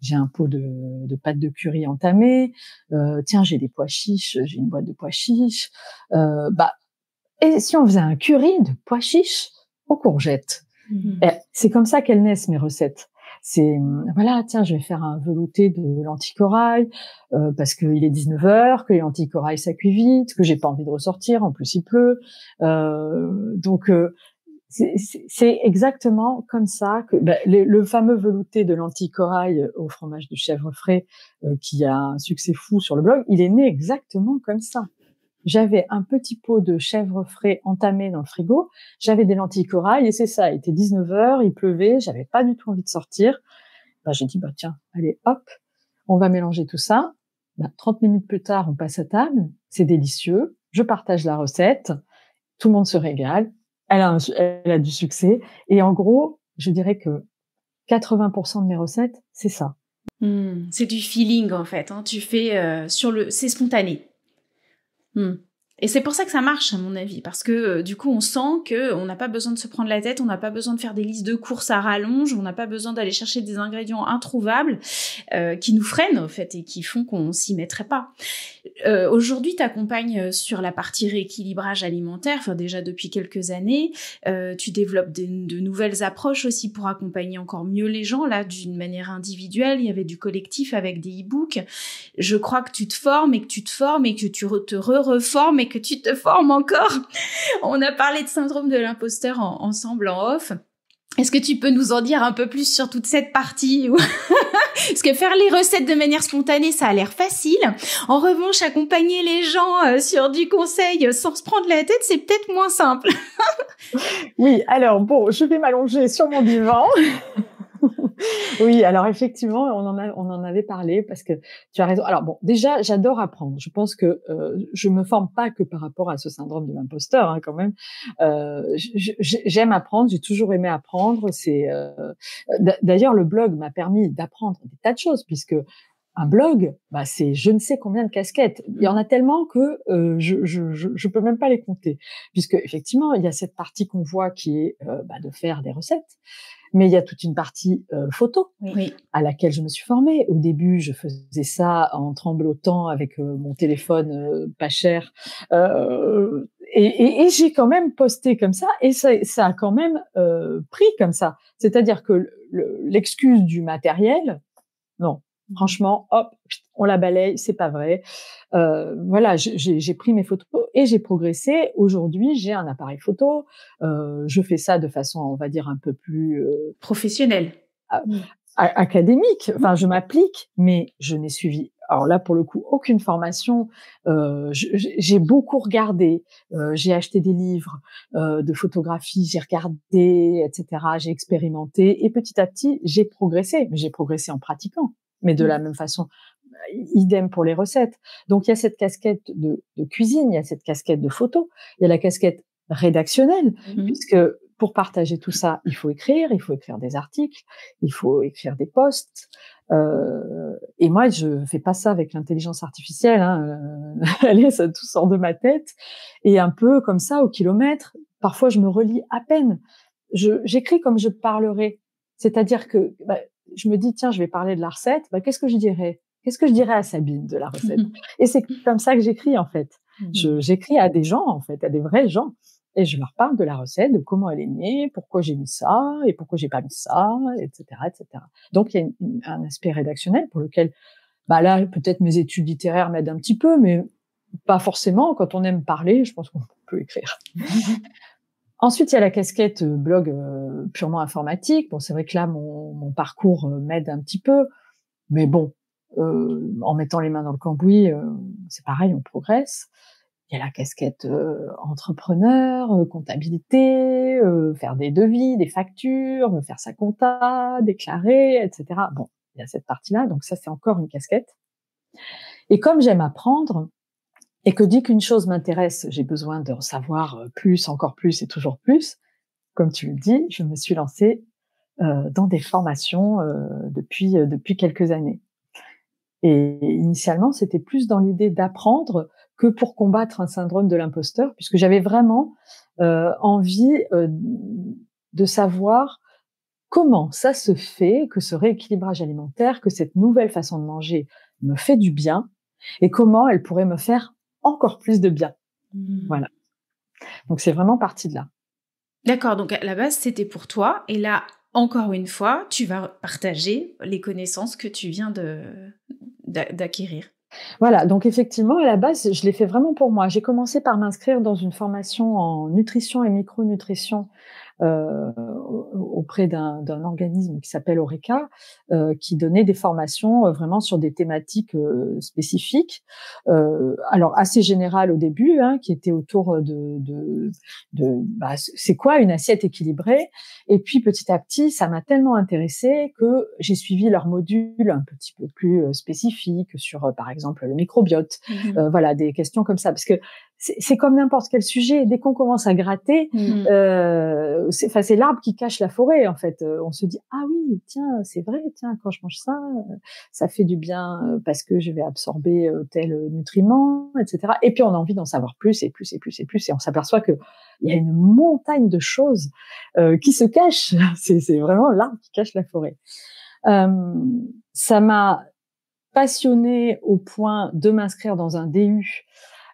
H: j'ai un pot de pâte de curry entamée. Tiens, j'ai des pois chiches, j'ai une boîte de pois chiches. Et si on faisait un curry de pois chiches aux courgettes? C'est comme ça qu'elles naissent mes recettes. C'est voilà, tiens, je vais faire un velouté de lentilles corail parce qu'il est 19h, que les lentilles corail ça cuit vite, que j'ai pas envie de ressortir, en plus il pleut. Donc c'est exactement comme ça que le fameux velouté de lentilles corail au fromage de chèvre frais qui a un succès fou sur le blog, il est né exactement comme ça. J'avais un petit pot de chèvre frais entamé dans le frigo, j'avais des lentilles corail et c'est ça, il était 19h, il pleuvait, j'avais pas du tout envie de sortir. J'ai dit tiens, allez hop, on va mélanger tout ça. 30 minutes plus tard, on passe à table, c'est délicieux, je partage la recette, tout le monde se régale, elle a du succès et en gros, je dirais que 80% de mes recettes, c'est ça.
A: C'est du feeling en fait, hein. Tu fais c'est spontané. Et c'est pour ça que ça marche, à mon avis, parce que du coup, on sent que on n'a pas besoin de se prendre la tête, on n'a pas besoin de faire des listes de courses à rallonge, on n'a pas besoin d'aller chercher des ingrédients introuvables qui nous freinent, en fait, et qui font qu'on s'y mettrait pas. Aujourd'hui, t'accompagnes sur la partie rééquilibrage alimentaire, enfin déjà depuis quelques années. Tu développes de nouvelles approches aussi pour accompagner encore mieux les gens, là, d'une manière individuelle. Il y avait du collectif avec des e-books. Je crois que tu te formes et que tu te formes et que tu te reformes et que tu te formes encore. On a parlé de syndrome de l'imposteur ensemble en off. Est-ce que tu peux nous en dire un peu plus sur toute cette partie? Parce que faire les recettes de manière spontanée, ça a l'air facile. En revanche, accompagner les gens sur du conseil sans se prendre la tête, c'est peut-être moins simple.
H: Oui, alors bon, je vais m'allonger sur mon divan. Oui, alors effectivement, on en avait parlé parce que tu as raison. Alors bon, déjà, j'adore apprendre. Je pense que je me forme pas que par rapport à ce syndrome de l'imposteur, hein, quand même. J'aime apprendre. J'ai toujours aimé apprendre. D'ailleurs, le blog m'a permis d'apprendre des tas de choses puisque un blog, c'est je ne sais combien de casquettes. Il y en a tellement que je peux même pas les compter, puisque effectivement, il y a cette partie qu'on voit qui est de faire des recettes. Mais il y a toute une partie photo à laquelle je me suis formée. Au début, je faisais ça en tremblotant avec mon téléphone pas cher. Et j'ai quand même posté comme ça. Et ça a quand même pris comme ça. C'est-à-dire que l'excuse du matériel, non. Franchement, hop, on la balaye, c'est pas vrai. Voilà, j'ai pris mes photos et j'ai progressé. Aujourd'hui, j'ai un appareil photo. Je fais ça de façon, on va dire, un peu plus
A: professionnelle,
H: académique. Enfin, je m'applique, mais je n'ai suivi. Alors là, pour le coup, aucune formation. J'ai beaucoup regardé. J'ai acheté des livres de photographie. J'ai regardé, etc. J'ai expérimenté et petit à petit, j'ai progressé. Mais j'ai progressé en pratiquant. Mais de la même façon, idem pour les recettes. Donc, il y a cette casquette de cuisine, il y a cette casquette de photo, il y a la casquette rédactionnelle, puisque pour partager tout ça, il faut écrire des articles, il faut écrire des posts. Et moi, je fais pas ça avec l'intelligence artificielle. Allez, ça tout sort de ma tête. Et un peu comme ça, au kilomètre, parfois, je me relis à peine. J'écris comme je parlerais. C'est-à-dire que je me dis, tiens, je vais parler de la recette. Qu'est-ce que je dirais? Qu'est-ce que je dirais à Sabine de la recette? Et c'est comme ça que j'écris, en fait. J'écris à des gens, en fait, à des vrais gens. Et je leur parle de la recette, de comment elle est née, pourquoi j'ai mis ça, et pourquoi j'ai pas mis ça, etc., etc. Donc, il y a un aspect rédactionnel pour lequel, là, peut-être mes études littéraires m'aident un petit peu, mais pas forcément. Quand on aime parler, je pense qu'on peut écrire. Ensuite, il y a la casquette blog purement informatique. Bon, c'est vrai que là, mon parcours m'aide un petit peu, mais bon, en mettant les mains dans le cambouis, c'est pareil, on progresse. Il y a la casquette entrepreneur, comptabilité, faire des devis, des factures, faire sa compta, déclarer, etc. Bon, il y a cette partie-là, donc ça, c'est encore une casquette. Et comme j'aime apprendre, et que dès qu'une chose m'intéresse, j'ai besoin de savoir plus, encore plus et toujours plus, comme tu le dis, je me suis lancée dans des formations depuis quelques années. Et initialement, c'était plus dans l'idée d'apprendre que pour combattre un syndrome de l'imposteur, puisque j'avais vraiment envie de savoir comment ça se fait que ce rééquilibrage alimentaire, que cette nouvelle façon de manger me fait du bien, et comment elle pourrait me faire encore plus de bien. Voilà. Donc c'est vraiment parti de là.
A: D'accord, donc à la base, c'était pour toi, et là, encore une fois, tu vas partager les connaissances que tu viens d'acquérir.
H: Voilà, donc effectivement, à la base, je l'ai fait vraiment pour moi. J'ai commencé par m'inscrire dans une formation en nutrition et micronutrition auprès d'un organisme qui s'appelle Oreca, qui donnait des formations vraiment sur des thématiques spécifiques, alors assez générales au début, qui étaient autour de c'est quoi une assiette équilibrée, et puis petit à petit, ça m'a tellement intéressée que j'ai suivi leurs modules un petit peu plus spécifiques sur, par exemple, le microbiote, voilà, des questions comme ça, parce que c'est comme n'importe quel sujet. Dès qu'on commence à gratter, c'est l'arbre qui cache la forêt, en fait. On se dit, ah oui, tiens, c'est vrai, tiens, quand je mange ça, ça fait du bien parce que je vais absorber tel nutriment, etc. Et puis, on a envie d'en savoir plus et plus et plus et plus. Et on s'aperçoit que il y a une montagne de choses qui se cachent. C'est vraiment l'arbre qui cache la forêt. Ça m'a passionnée au point de m'inscrire dans un DU,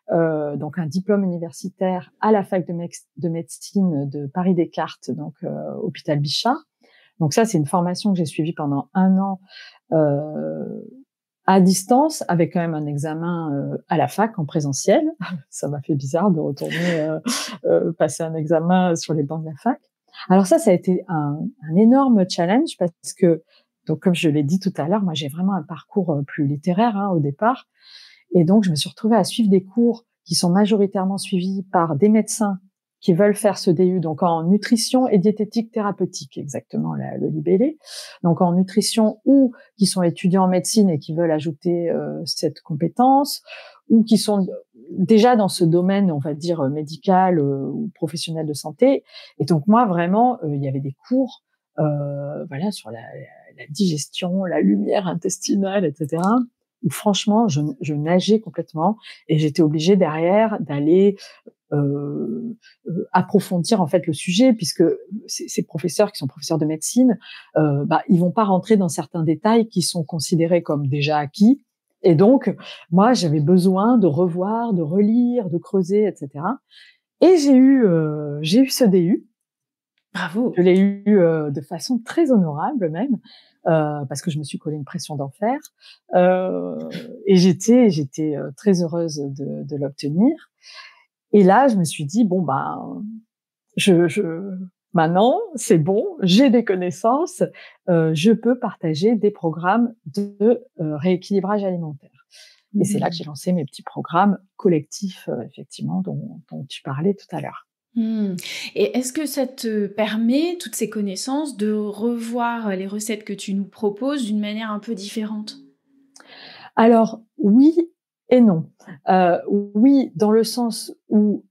H: donc un diplôme universitaire à la fac de médecine de Paris-Descartes, donc hôpital Bichat. Donc ça, c'est une formation que j'ai suivie pendant 1 an à distance, avec quand même un examen à la fac en présentiel. Ça m'a fait bizarre de retourner passer un examen sur les bancs de la fac. Alors ça a été un énorme challenge parce que, donc comme je l'ai dit tout à l'heure, moi j'ai vraiment un parcours plus littéraire au départ. Et donc, je me suis retrouvée à suivre des cours qui sont majoritairement suivis par des médecins qui veulent faire ce DU, donc en nutrition et diététique thérapeutique, exactement le libellé. Donc en nutrition, ou qui sont étudiants en médecine et qui veulent ajouter cette compétence, ou qui sont déjà dans ce domaine, on va dire, médical ou professionnel de santé. Et donc moi, vraiment, il y avait des cours voilà, sur la digestion, la lumière intestinale, etc., où franchement, je nageais complètement et j'étais obligée derrière d'aller approfondir en fait le sujet, puisque ces professeurs qui sont professeurs de médecine, ils vont pas rentrer dans certains détails qui sont considérés comme déjà acquis. Et donc, moi, j'avais besoin de revoir, de relire, de creuser, etc. Et j'ai eu ce DU.
A: Bravo.
H: Je l'ai eu de façon très honorable même. Parce que je me suis collé une pression d'enfer, et j'étais très heureuse de l'obtenir. Et là, je me suis dit bon maintenant c'est bon, j'ai des connaissances, je peux partager des programmes de rééquilibrage alimentaire. Et c'est là que j'ai lancé mes petits programmes collectifs, effectivement, dont tu parlais tout à l'heure.
A: Et est-ce que ça te permet, toutes ces connaissances, de revoir les recettes que tu nous proposes d'une manière un peu différente ?
H: Alors, oui et non. Oui, dans le sens où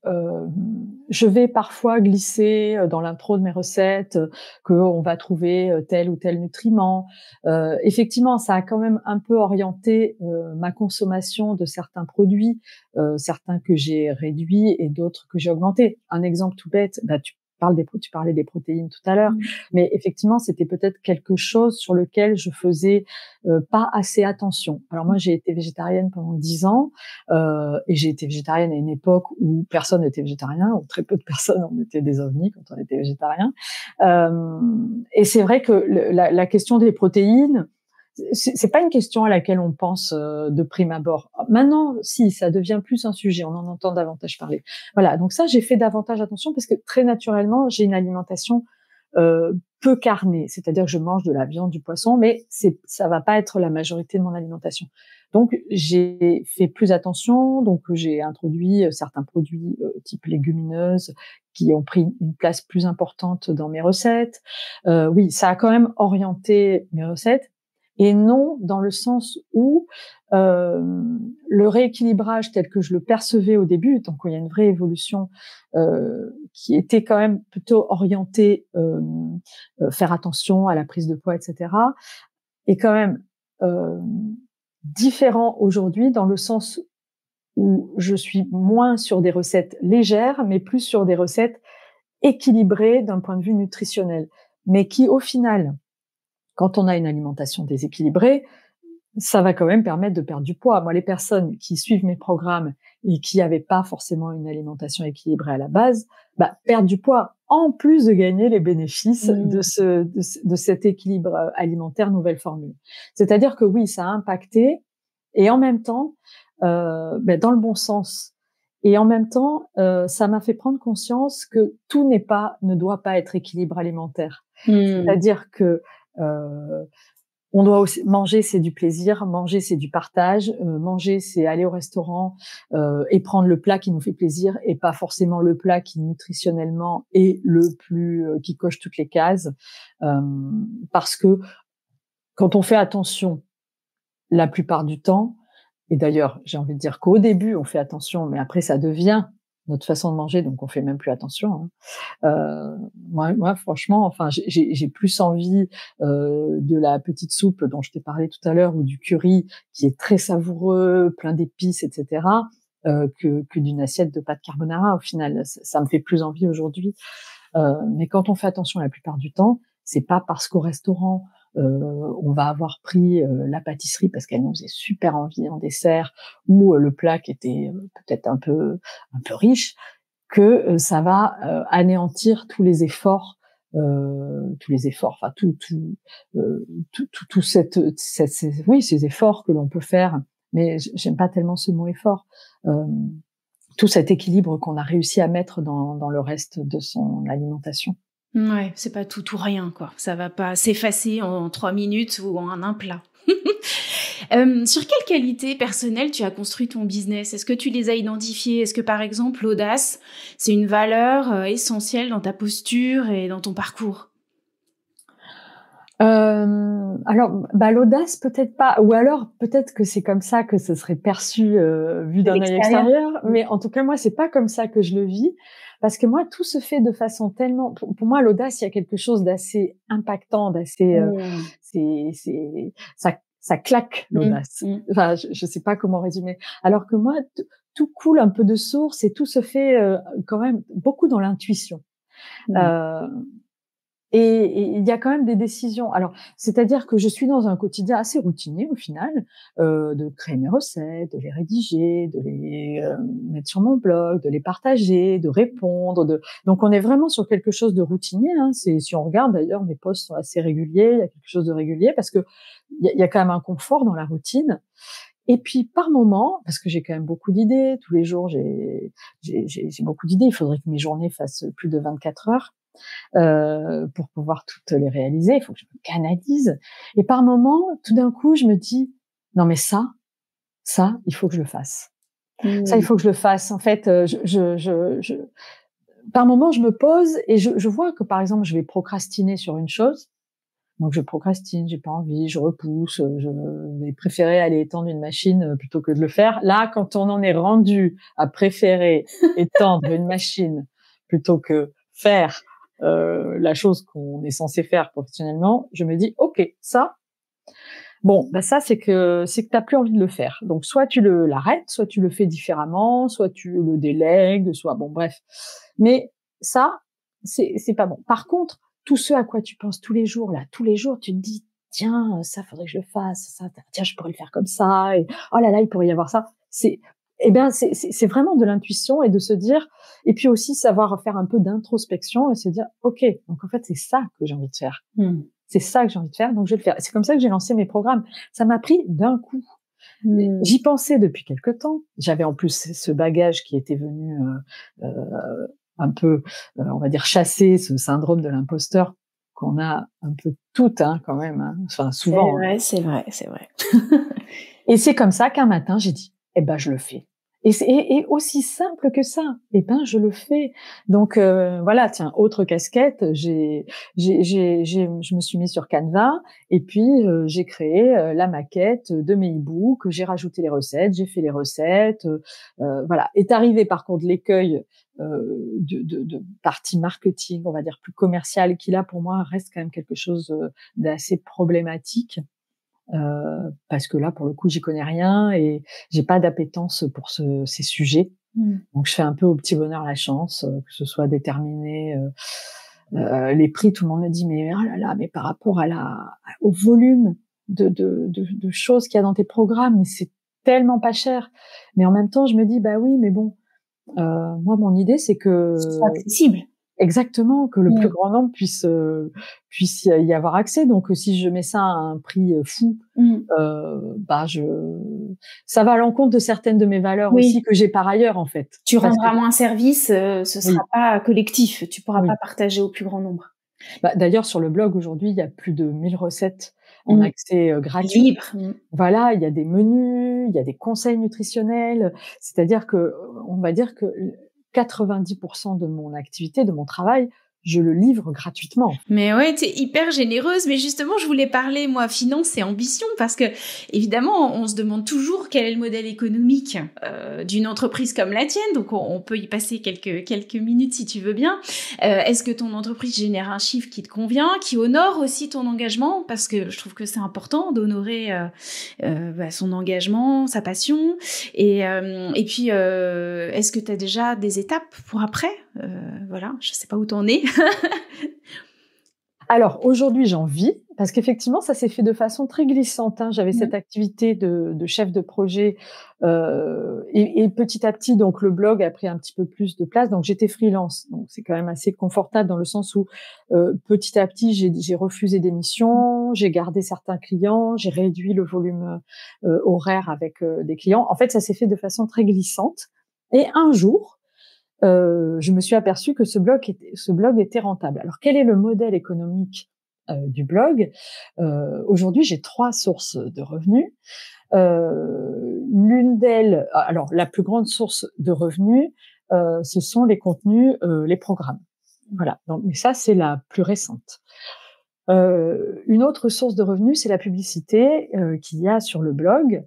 H: je vais parfois glisser dans l'intro de mes recettes qu'on va trouver tel ou tel nutriment. Effectivement, ça a quand même un peu orienté ma consommation de certains produits, certains que j'ai réduits et d'autres que j'ai augmentés. Un exemple tout bête, tu parlais des protéines tout à l'heure, mais effectivement, c'était peut-être quelque chose sur lequel je faisais pas assez attention. Alors moi, j'ai été végétarienne pendant 10 ans, et j'ai été végétarienne à une époque où personne n'était végétarien, ou très peu de personnes, on était des ovnis quand on était végétarien. Et c'est vrai que la question des protéines, c'est pas une question à laquelle on pense de prime abord. Maintenant, si, ça devient plus un sujet, on en entend davantage parler. Voilà, donc ça, j'ai fait davantage attention parce que très naturellement, j'ai une alimentation peu carnée, c'est-à-dire que je mange de la viande, du poisson, mais ça va pas être la majorité de mon alimentation. Donc, j'ai fait plus attention, donc j'ai introduit certains produits type légumineuses qui ont pris une place plus importante dans mes recettes. Oui, ça a quand même orienté mes recettes, et non dans le sens où le rééquilibrage tel que je le percevais au début, donc il y a une vraie évolution qui était quand même plutôt orientée faire attention à la prise de poids, etc., est quand même différent aujourd'hui dans le sens où je suis moins sur des recettes légères, mais plus sur des recettes équilibrées d'un point de vue nutritionnel, mais qui au final, quand on a une alimentation déséquilibrée, ça va quand même permettre de perdre du poids. Moi, les personnes qui suivent mes programmes et qui n'avaient pas forcément une alimentation équilibrée à la base, perdent du poids en plus de gagner les bénéfices de cet équilibre alimentaire nouvelle formule. C'est-à-dire que oui, ça a impacté, et en même temps, dans le bon sens. Et en même temps, ça m'a fait prendre conscience que tout ne doit pas être équilibre alimentaire. C'est-à-dire que on doit aussi manger, c'est du plaisir, manger, c'est du partage, manger, c'est aller au restaurant et prendre le plat qui nous fait plaisir et pas forcément le plat qui nutritionnellement est le plus qui coche toutes les cases, parce que quand on fait attention la plupart du temps, et d'ailleurs j'ai envie de dire qu'au début on fait attention, mais après ça devient notre façon de manger, donc on fait même plus attention. Moi, franchement, enfin, j'ai plus envie de la petite soupe dont je t'ai parlé tout à l'heure, ou du curry qui est très savoureux, plein d'épices, etc., que d'une assiette de pâtes carbonara. Au final, ça me fait plus envie aujourd'hui. Mais quand on fait attention la plupart du temps, c'est pas parce qu'au restaurant on va avoir pris la pâtisserie parce qu'elle nous faisait super envie en dessert, ou le plat qui était peut-être un peu riche, que ça va anéantir tous les efforts, enfin ces efforts que l'on peut faire. Mais j'aime pas tellement ce mot effort. Tout cet équilibre qu'on a réussi à mettre dans le reste de son alimentation.
A: Ouais, c'est pas tout ou rien, quoi. Ça va pas s'effacer en 3 minutes ou en un plat. Sur quelles qualités personnelles tu as construit ton business? Est-ce que tu les as identifiées? Est-ce que, par exemple, l'audace, c'est une valeur essentielle dans ta posture et dans ton parcours?
H: L'audace, peut-être pas, ou alors peut-être que c'est comme ça que ce serait perçu vu d'un œil extérieur, mais en tout cas moi c'est pas comme ça que je le vis, parce que moi tout se fait de façon tellement, pour moi l'audace, il y a quelque chose d'assez impactant, d'assez ça claque l'audace. Enfin je sais pas comment résumer, alors que moi tout coule un peu de source et tout se fait quand même beaucoup dans l'intuition. Et il y a quand même des décisions. Alors, c'est-à-dire que je suis dans un quotidien assez routinier au final, de créer mes recettes, de les rédiger, de les mettre sur mon blog, de les partager, de répondre. Donc, on est vraiment sur quelque chose de routinier. Hein. Si on regarde d'ailleurs, mes posts sont assez réguliers. Il y a quelque chose de régulier parce que il y a quand même un confort dans la routine. Et puis par moment, parce que j'ai quand même beaucoup d'idées, tous les jours j'ai beaucoup d'idées. Il faudrait que mes journées fassent plus de 24 heures. Pour pouvoir toutes les réaliser, il faut que je me canalise. Et par moment, tout d'un coup, je me dis non mais ça, il faut que je le fasse. Ça, il faut que je le fasse. En fait, par moment, je me pose et je vois que par exemple, je vais procrastiner sur une chose. Donc je procrastine, j'ai pas envie, je repousse, je vais préférer aller étendre une machine plutôt que de le faire. Là, quand on en est rendu à préférer étendre une machine plutôt que faire la chose qu'on est censé faire professionnellement, je me dis ok, ça c'est que t'as plus envie de le faire. Donc soit tu l'arrêtes, soit tu le fais différemment, soit tu le délègues, bref. Mais ça c'est pas bon. Par contre, tout ce à quoi tu penses tous les jours, tu te dis tiens, ça faudrait que je le fasse, ça tiens, je pourrais le faire comme ça, et oh là là, il pourrait y avoir ça. C'est vraiment de l'intuition, et de se dire, et puis aussi savoir faire un peu d'introspection et se dire ok, donc en fait c'est ça que j'ai envie de faire. C'est ça que j'ai envie de faire, donc je vais le faire. C'est comme ça que j'ai lancé mes programmes. Ça m'a pris d'un coup. J'y pensais depuis quelque temps. J'avais en plus ce bagage qui était venu un peu, on va dire, chasser ce syndrome de l'imposteur qu'on a un peu toutes, hein, quand même. Hein. Enfin, souvent.
A: C'est vrai.
H: Et c'est comme ça qu'un matin, j'ai dit, eh ben, je le fais. Et aussi simple que ça. Eh ben, je le fais. Donc voilà, tiens, autre casquette. Je me suis mis sur Canva et puis j'ai créé la maquette de mes e-books. J'ai rajouté les recettes, j'ai fait les recettes. Voilà. Est arrivé par contre l'écueil de partie marketing, on va dire plus commerciale, qui là pour moi reste quand même quelque chose d'assez problématique. Parce que là, pour le coup, j'y connais rien et j'ai pas d'appétence pour ces sujets. Donc, je fais un peu au petit bonheur la chance, que ce soit déterminé. Les prix, tout le monde me dit, mais oh là là, mais par rapport au volume de choses qu'il y a dans tes programmes, mais c'est tellement pas cher. Mais en même temps, je me dis, bah oui, mais bon, moi, mon idée, c'est que
A: c'est accessible.
H: Exactement, que le plus grand nombre puisse y avoir accès. Donc si je mets ça à un prix fou, ça va à l'encontre de certaines de mes valeurs aussi que j'ai par ailleurs en fait.
A: Tu rendras moins service, ce sera pas collectif, tu pourras pas partager au plus grand nombre.
H: D'ailleurs sur le blog aujourd'hui, il y a plus de 1000 recettes en accès gratuit.
A: Libre.
H: Voilà, il y a des menus, il y a des conseils nutritionnels, c'est-à-dire que on va dire que 90% de mon activité, de mon travail, je le livre gratuitement.
A: Mais ouais, t'es hyper généreuse. Mais justement, je voulais parler, moi, finance et ambition, parce que, évidemment, on se demande toujours quel est le modèle économique d'une entreprise comme la tienne. Donc, on peut y passer quelques minutes si tu veux bien. Est-ce que ton entreprise génère un chiffre qui te convient, qui honore aussi ton engagement? Parce que je trouve que c'est important d'honorer son engagement, sa passion. Et puis, est-ce que t'as déjà des étapes pour après? Voilà, je sais pas où t'en es.
H: Alors, aujourd'hui, j'en vis, parce qu'effectivement, ça s'est fait de façon très glissante. Hein. J'avais cette activité de chef de projet et petit à petit, donc le blog a pris un petit peu plus de place. Donc, j'étais freelance. Donc, c'est quand même assez confortable dans le sens où petit à petit, j'ai refusé des missions, j'ai gardé certains clients, j'ai réduit le volume horaire avec des clients. En fait, ça s'est fait de façon très glissante. Et un jour, je me suis aperçue que ce blog était rentable. Alors, quel est le modèle économique du blog? Aujourd'hui, j'ai 3 sources de revenus. L'une d'elles, alors la plus grande source de revenus, ce sont les contenus, les programmes. Voilà. Donc, mais ça, c'est la plus récente. Une autre source de revenus, c'est la publicité qu'il y a sur le blog.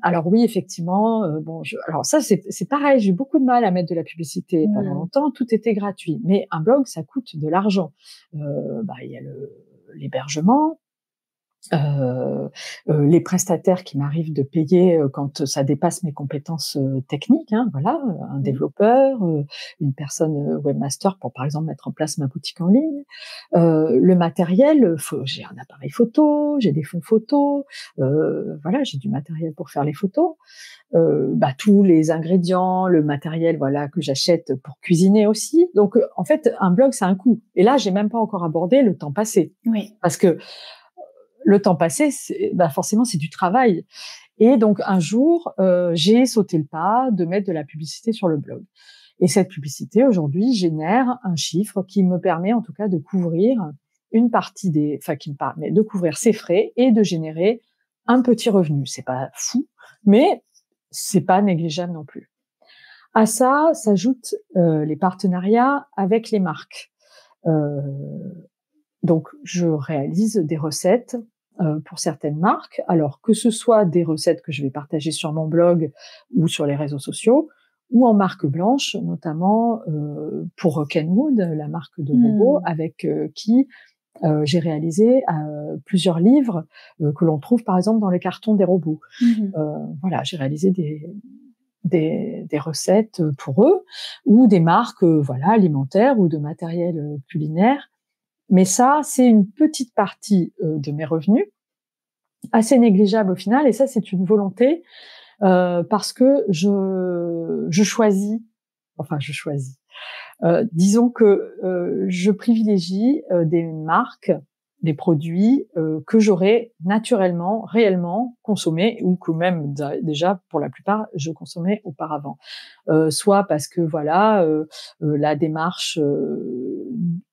H: Alors oui, effectivement, alors ça c'est pareil, j'ai eu beaucoup de mal à mettre de la publicité pendant longtemps, tout était gratuit, mais un blog ça coûte de l'argent. Il y a l'hébergement, les prestataires qui m'arrivent de payer quand ça dépasse mes compétences techniques, hein, voilà, un développeur, une personne webmaster pour par exemple mettre en place ma boutique en ligne, le matériel, j'ai un appareil photo, j'ai des fonds photos, voilà, j'ai du matériel pour faire les photos, tous les ingrédients, le matériel, voilà, que j'achète pour cuisiner aussi. Donc en fait, un blog c'est un coût. Et là, j'ai même pas encore abordé le temps passé, parce que le temps passé, forcément, c'est du travail. Et donc, un jour, j'ai sauté le pas de mettre de la publicité sur le blog. Et cette publicité, aujourd'hui, génère un chiffre qui me permet, en tout cas, de couvrir une partie qui me permet de couvrir ses frais et de générer un petit revenu. C'est pas fou, mais c'est pas négligeable non plus. À ça, s'ajoutent les partenariats avec les marques. Donc, je réalise des recettes pour certaines marques. Alors, que ce soit des recettes que je vais partager sur mon blog ou sur les réseaux sociaux, ou en marque blanche, notamment pour Kenwood, la marque de robots, avec qui j'ai réalisé plusieurs livres que l'on trouve, par exemple, dans les cartons des robots. Voilà, j'ai réalisé des recettes pour eux, ou des marques alimentaires ou de matériel culinaire. Mais ça, c'est une petite partie de mes revenus, assez négligeable au final. Et ça, c'est une volonté parce que je choisis. Disons que je privilégie des marques des produits que j'aurais naturellement, réellement consommés ou que même déjà pour la plupart je consommais auparavant. Soit parce que voilà, la démarche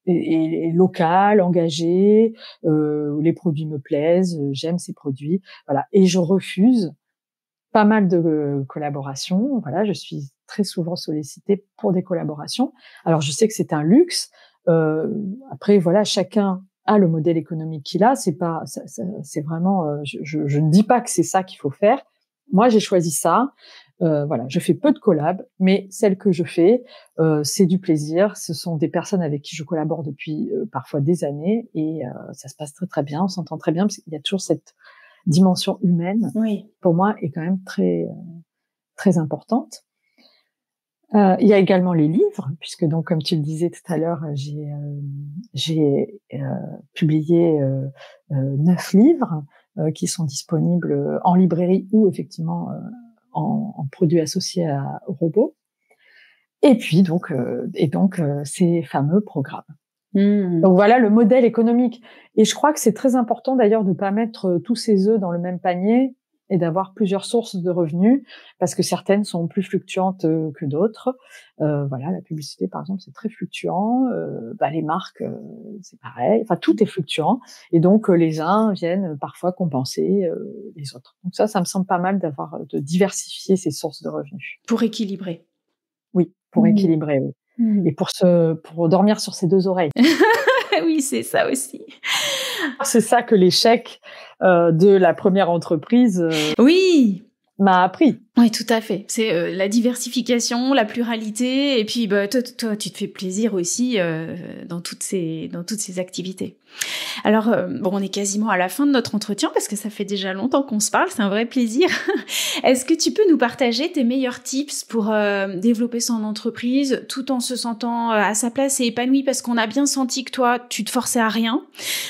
H: est locale, engagée, les produits me plaisent, j'aime ces produits, voilà. Et je refuse pas mal de collaborations. Voilà, je suis très souvent sollicitée pour des collaborations. Alors je sais que c'est un luxe. Après voilà, chacun a le modèle économique qu'il a. C'est pas, c'est vraiment. Je ne dis pas que c'est ça qu'il faut faire. Moi, j'ai choisi ça. Voilà, je fais peu de collabs, mais celles que je fais, c'est du plaisir. Ce sont des personnes avec qui je collabore depuis parfois des années et ça se passe très très bien. On s'entend très bien parce qu'il y a toujours cette dimension humaine.
A: Oui.
H: Pour moi, est quand même très très importante. Il y a également les livres, puisque donc comme tu le disais tout à l'heure, j'ai publié 9 livres qui sont disponibles en librairie ou effectivement en produits associés au robot. Et puis donc ces fameux programmes. Donc voilà le modèle économique. Et je crois que c'est très important d'ailleurs de pas mettre tous ses œufs dans le même panier et d'avoir plusieurs sources de revenus parce que certaines sont plus fluctuantes que d'autres. Voilà, la publicité par exemple c'est très fluctuant. Les marques c'est pareil. Enfin tout est fluctuant et donc les uns viennent parfois compenser les autres. Donc ça me semble pas mal de diversifier ces sources de revenus.
A: Pour équilibrer.
H: Oui, pour équilibrer. Oui. Et pour dormir sur ses 2 oreilles.
A: Oui, c'est ça aussi.
H: C'est ça que l'échec de la première entreprise
A: oui
H: m'a appris.
A: Oui, tout à fait. C'est la diversification, la pluralité, et puis toi, tu te fais plaisir aussi dans toutes ces activités. Alors, on est quasiment à la fin de notre entretien parce que ça fait déjà longtemps qu'on se parle, c'est un vrai plaisir. Est-ce que tu peux nous partager tes meilleurs tips pour développer son entreprise tout en se sentant à sa place et épanoui, parce qu'on a bien senti que toi, tu te forçais à rien.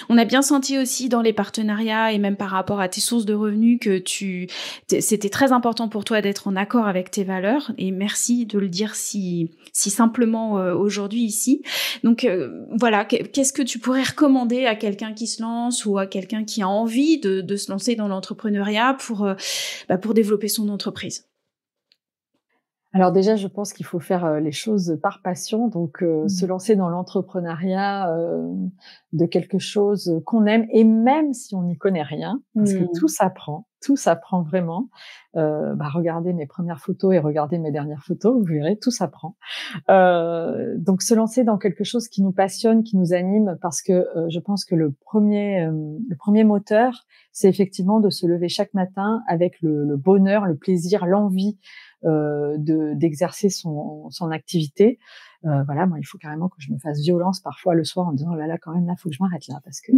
A: On a bien senti aussi dans les partenariats et même par rapport à tes sources de revenus que c'était très important pour toi d'être en accord avec tes valeurs, et merci de le dire si simplement aujourd'hui ici. Donc voilà, qu'est-ce que tu pourrais recommander à quelqu'un qui se lance ou à quelqu'un qui a envie de se lancer dans l'entrepreneuriat pour développer son entreprise?
H: Alors déjà, je pense qu'il faut faire les choses par passion, donc se lancer dans l'entrepreneuriat de quelque chose qu'on aime, et même si on n'y connaît rien, parce que tout s'apprend vraiment. Regardez mes premières photos et regardez mes dernières photos, vous verrez, tout s'apprend. Donc se lancer dans quelque chose qui nous passionne, qui nous anime, parce que je pense que le premier moteur, c'est effectivement de se lever chaque matin avec le bonheur, le plaisir, l'envie d'exercer son activité. Voilà, moi il faut carrément que je me fasse violence parfois le soir en me disant oh là quand même là faut que je m'arrête là, parce que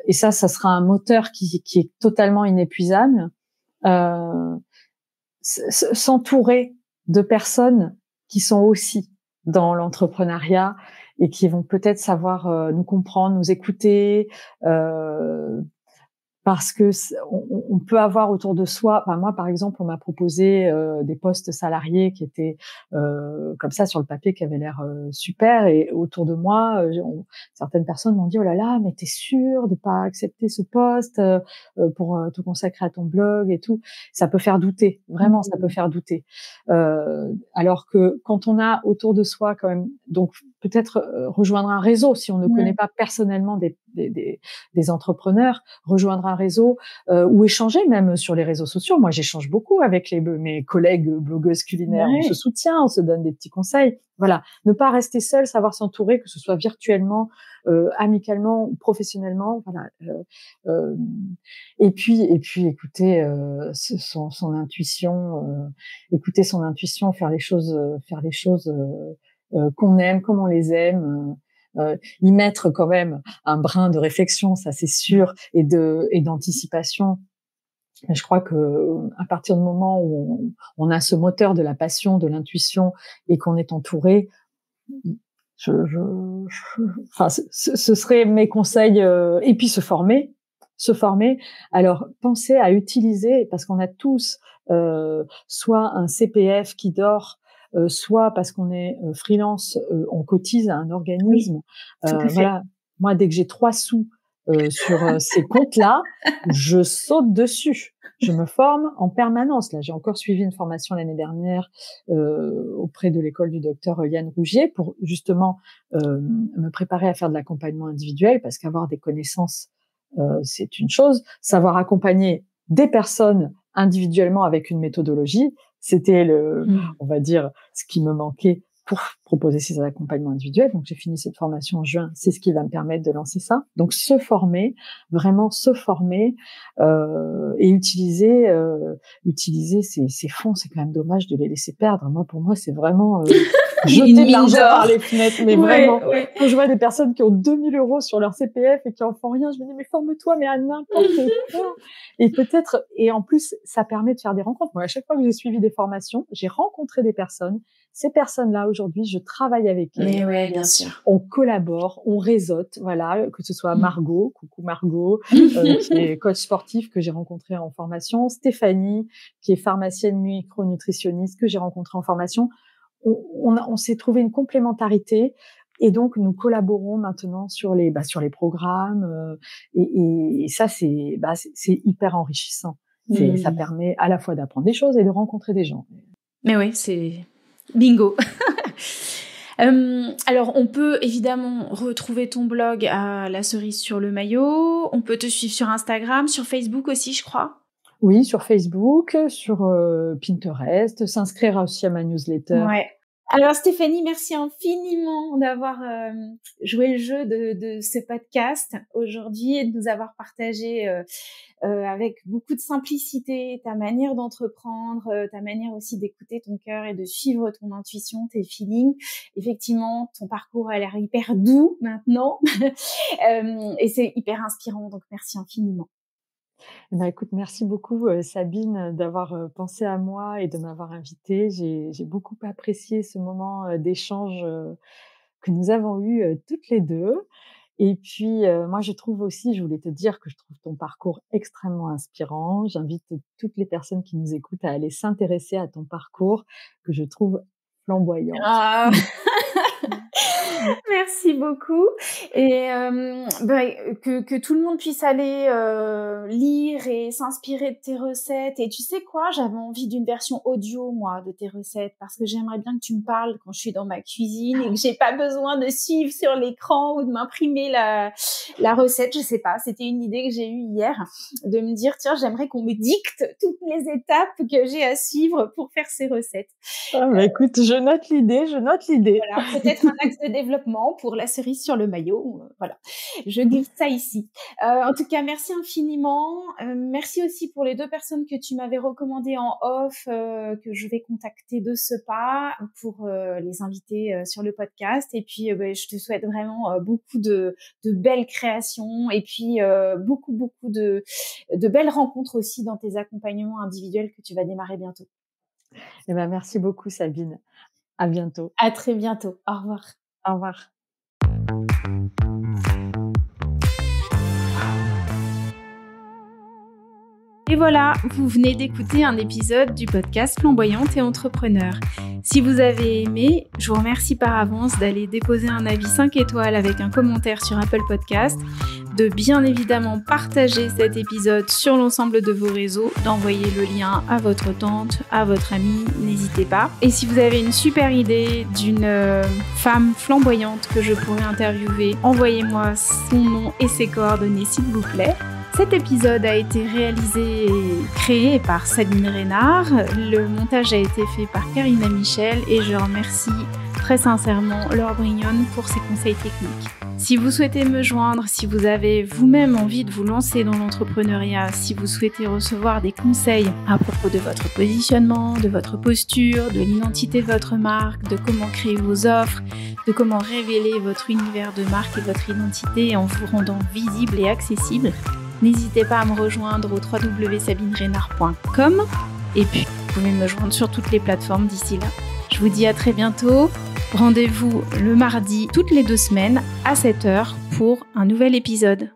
H: et ça sera un moteur qui est totalement inépuisable. S'entourer de personnes qui sont aussi dans l'entrepreneuriat et qui vont peut-être savoir nous comprendre, nous écouter, parce que on peut avoir autour de soi. Enfin, moi, par exemple, on m'a proposé des postes salariés qui étaient comme ça sur le papier, qui avaient l'air super. Et autour de moi, certaines personnes m'ont dit oh là là, mais t'es sûre de pas accepter ce poste pour te consacrer à ton blog et tout. Ça peut faire douter, vraiment, ça peut faire douter. Alors que quand on a autour de soi quand même, donc peut-être rejoindre un réseau si on ne connaît pas personnellement des entrepreneurs, rejoindre un réseau ou échanger même sur les réseaux sociaux. Moi, j'échange beaucoup avec mes collègues blogueuses culinaires. On se soutient, on se donne des petits conseils. Voilà, ne pas rester seul, savoir s'entourer, que ce soit virtuellement, amicalement ou professionnellement. Voilà. Et puis écouter son intuition, écouter son intuition, faire les choses qu'on aime, comme on les aime. Y mettre quand même un brin de réflexion, ça c'est sûr, et d'anticipation. Mais je crois que à partir du moment où on a ce moteur de la passion, de l'intuition, et qu'on est entouré, enfin, ce serait mes conseils. Et puis se former. Alors pensez à utiliser, parce qu'on a tous soit un CPF qui dort, soit parce qu'on est freelance, on cotise à un organisme. Voilà. Moi, dès que j'ai 3 sous sur ces comptes-là, je saute dessus. Je me forme en permanence. Là, j'ai encore suivi une formation l'année dernière auprès de l'école du docteur Yann Rougier pour justement me préparer à faire de l'accompagnement individuel, parce qu'avoir des connaissances, c'est une chose. Savoir accompagner des personnes individuellement avec une méthodologie, c'était on va dire, ce qui me manquait pour proposer ces accompagnements individuels. Donc, j'ai fini cette formation en juin. C'est ce qui va me permettre de lancer ça. Donc, vraiment se former et utiliser ces fonds. C'est quand même dommage de les laisser perdre. Pour moi, c'est vraiment jeter de l'argent par les fenêtres. Mais vraiment, quand je vois des personnes qui ont 2000 € sur leur CPF et qui en font rien, je me dis, mais forme-toi, mais à n'importe quoi. Et en plus, ça permet de faire des rencontres. Moi, à chaque fois que j'ai suivi des formations, j'ai rencontré des personnes. Ces personnes-là, aujourd'hui, je travaille avec elles.
A: Mais ouais, bien sûr.
H: On collabore, on réseaute, voilà, que ce soit Margot, coucou Margot, qui est coach sportif que j'ai rencontré en formation, Stéphanie, qui est pharmacienne micronutritionniste que j'ai rencontrée en formation. On s'est trouvé une complémentarité. Et donc, nous collaborons maintenant sur les programmes, et ça, c'est hyper enrichissant. Ça permet à la fois d'apprendre des choses et de rencontrer des gens.
A: Mais oui, c'est bingo. Alors, on peut évidemment retrouver ton blog à La Cerise sur le Maillot. On peut te suivre sur Instagram, sur Facebook aussi, je crois.
H: Oui, sur Facebook, sur Pinterest, s'inscrire aussi à ma newsletter.
A: Ouais. Alors Stéphanie, merci infiniment d'avoir joué le jeu de ce podcast aujourd'hui et de nous avoir partagé avec beaucoup de simplicité ta manière d'entreprendre, ta manière aussi d'écouter ton cœur et de suivre ton intuition, tes feelings. Effectivement, ton parcours a l'air hyper doux maintenant et c'est hyper inspirant, donc merci infiniment.
H: Écoute, merci beaucoup Sabine d'avoir pensé à moi et de m'avoir invitée. J'ai beaucoup apprécié ce moment d'échange que nous avons eu toutes les deux. Et puis moi, je voulais te dire que je trouve ton parcours extrêmement inspirant. J'invite toutes les personnes qui nous écoutent à aller s'intéresser à ton parcours que je trouve flamboyant.
A: Ah. Merci beaucoup et que tout le monde puisse aller lire et s'inspirer de tes recettes. Et tu sais quoi, j'avais envie d'une version audio moi de tes recettes parce que j'aimerais bien que tu me parles quand je suis dans ma cuisine et que j'ai pas besoin de suivre sur l'écran ou de m'imprimer la recette. Je sais pas, c'était une idée que j'ai eue hier de me dire tiens, j'aimerais qu'on me dicte toutes les étapes que j'ai à suivre pour faire ces recettes.
H: Écoute, je note l'idée.
A: Voilà, peut-être un axe de développement pour La Cerise sur le Maillot. Voilà, je glisse ça ici. En tout cas, merci infiniment. Merci aussi pour les 2 personnes que tu m'avais recommandées en off, que je vais contacter de ce pas pour les inviter sur le podcast. Et puis, je te souhaite vraiment beaucoup de belles créations et puis beaucoup de belles rencontres aussi dans tes accompagnements individuels que tu vas démarrer bientôt.
H: Merci beaucoup Sabine. À bientôt.
A: À très bientôt. Au revoir.
H: Au revoir.
A: Et voilà, vous venez d'écouter un épisode du podcast Flamboyante et Entrepreneur. Si vous avez aimé, je vous remercie par avance d'aller déposer un avis 5 étoiles avec un commentaire sur Apple Podcast, de bien évidemment partager cet épisode sur l'ensemble de vos réseaux, d'envoyer le lien à votre tante, à votre amie, n'hésitez pas. Et si vous avez une super idée d'une femme flamboyante que je pourrais interviewer, envoyez-moi son nom et ses coordonnées s'il vous plaît. Cet épisode a été réalisé et créé par Sabine Reynard. Le montage a été fait par Karina Michel et je remercie très sincèrement Laure Brignone pour ses conseils techniques. Si vous souhaitez me joindre, si vous avez vous-même envie de vous lancer dans l'entrepreneuriat, si vous souhaitez recevoir des conseils à propos de votre positionnement, de votre posture, de l'identité de votre marque, de comment créer vos offres, de comment révéler votre univers de marque et votre identité en vous rendant visible et accessible, n'hésitez pas à me rejoindre au www.sabinereynard.com et puis vous pouvez me joindre sur toutes les plateformes d'ici là. Je vous dis à très bientôt. Rendez-vous le mardi toutes les 2 semaines à 7h pour un nouvel épisode.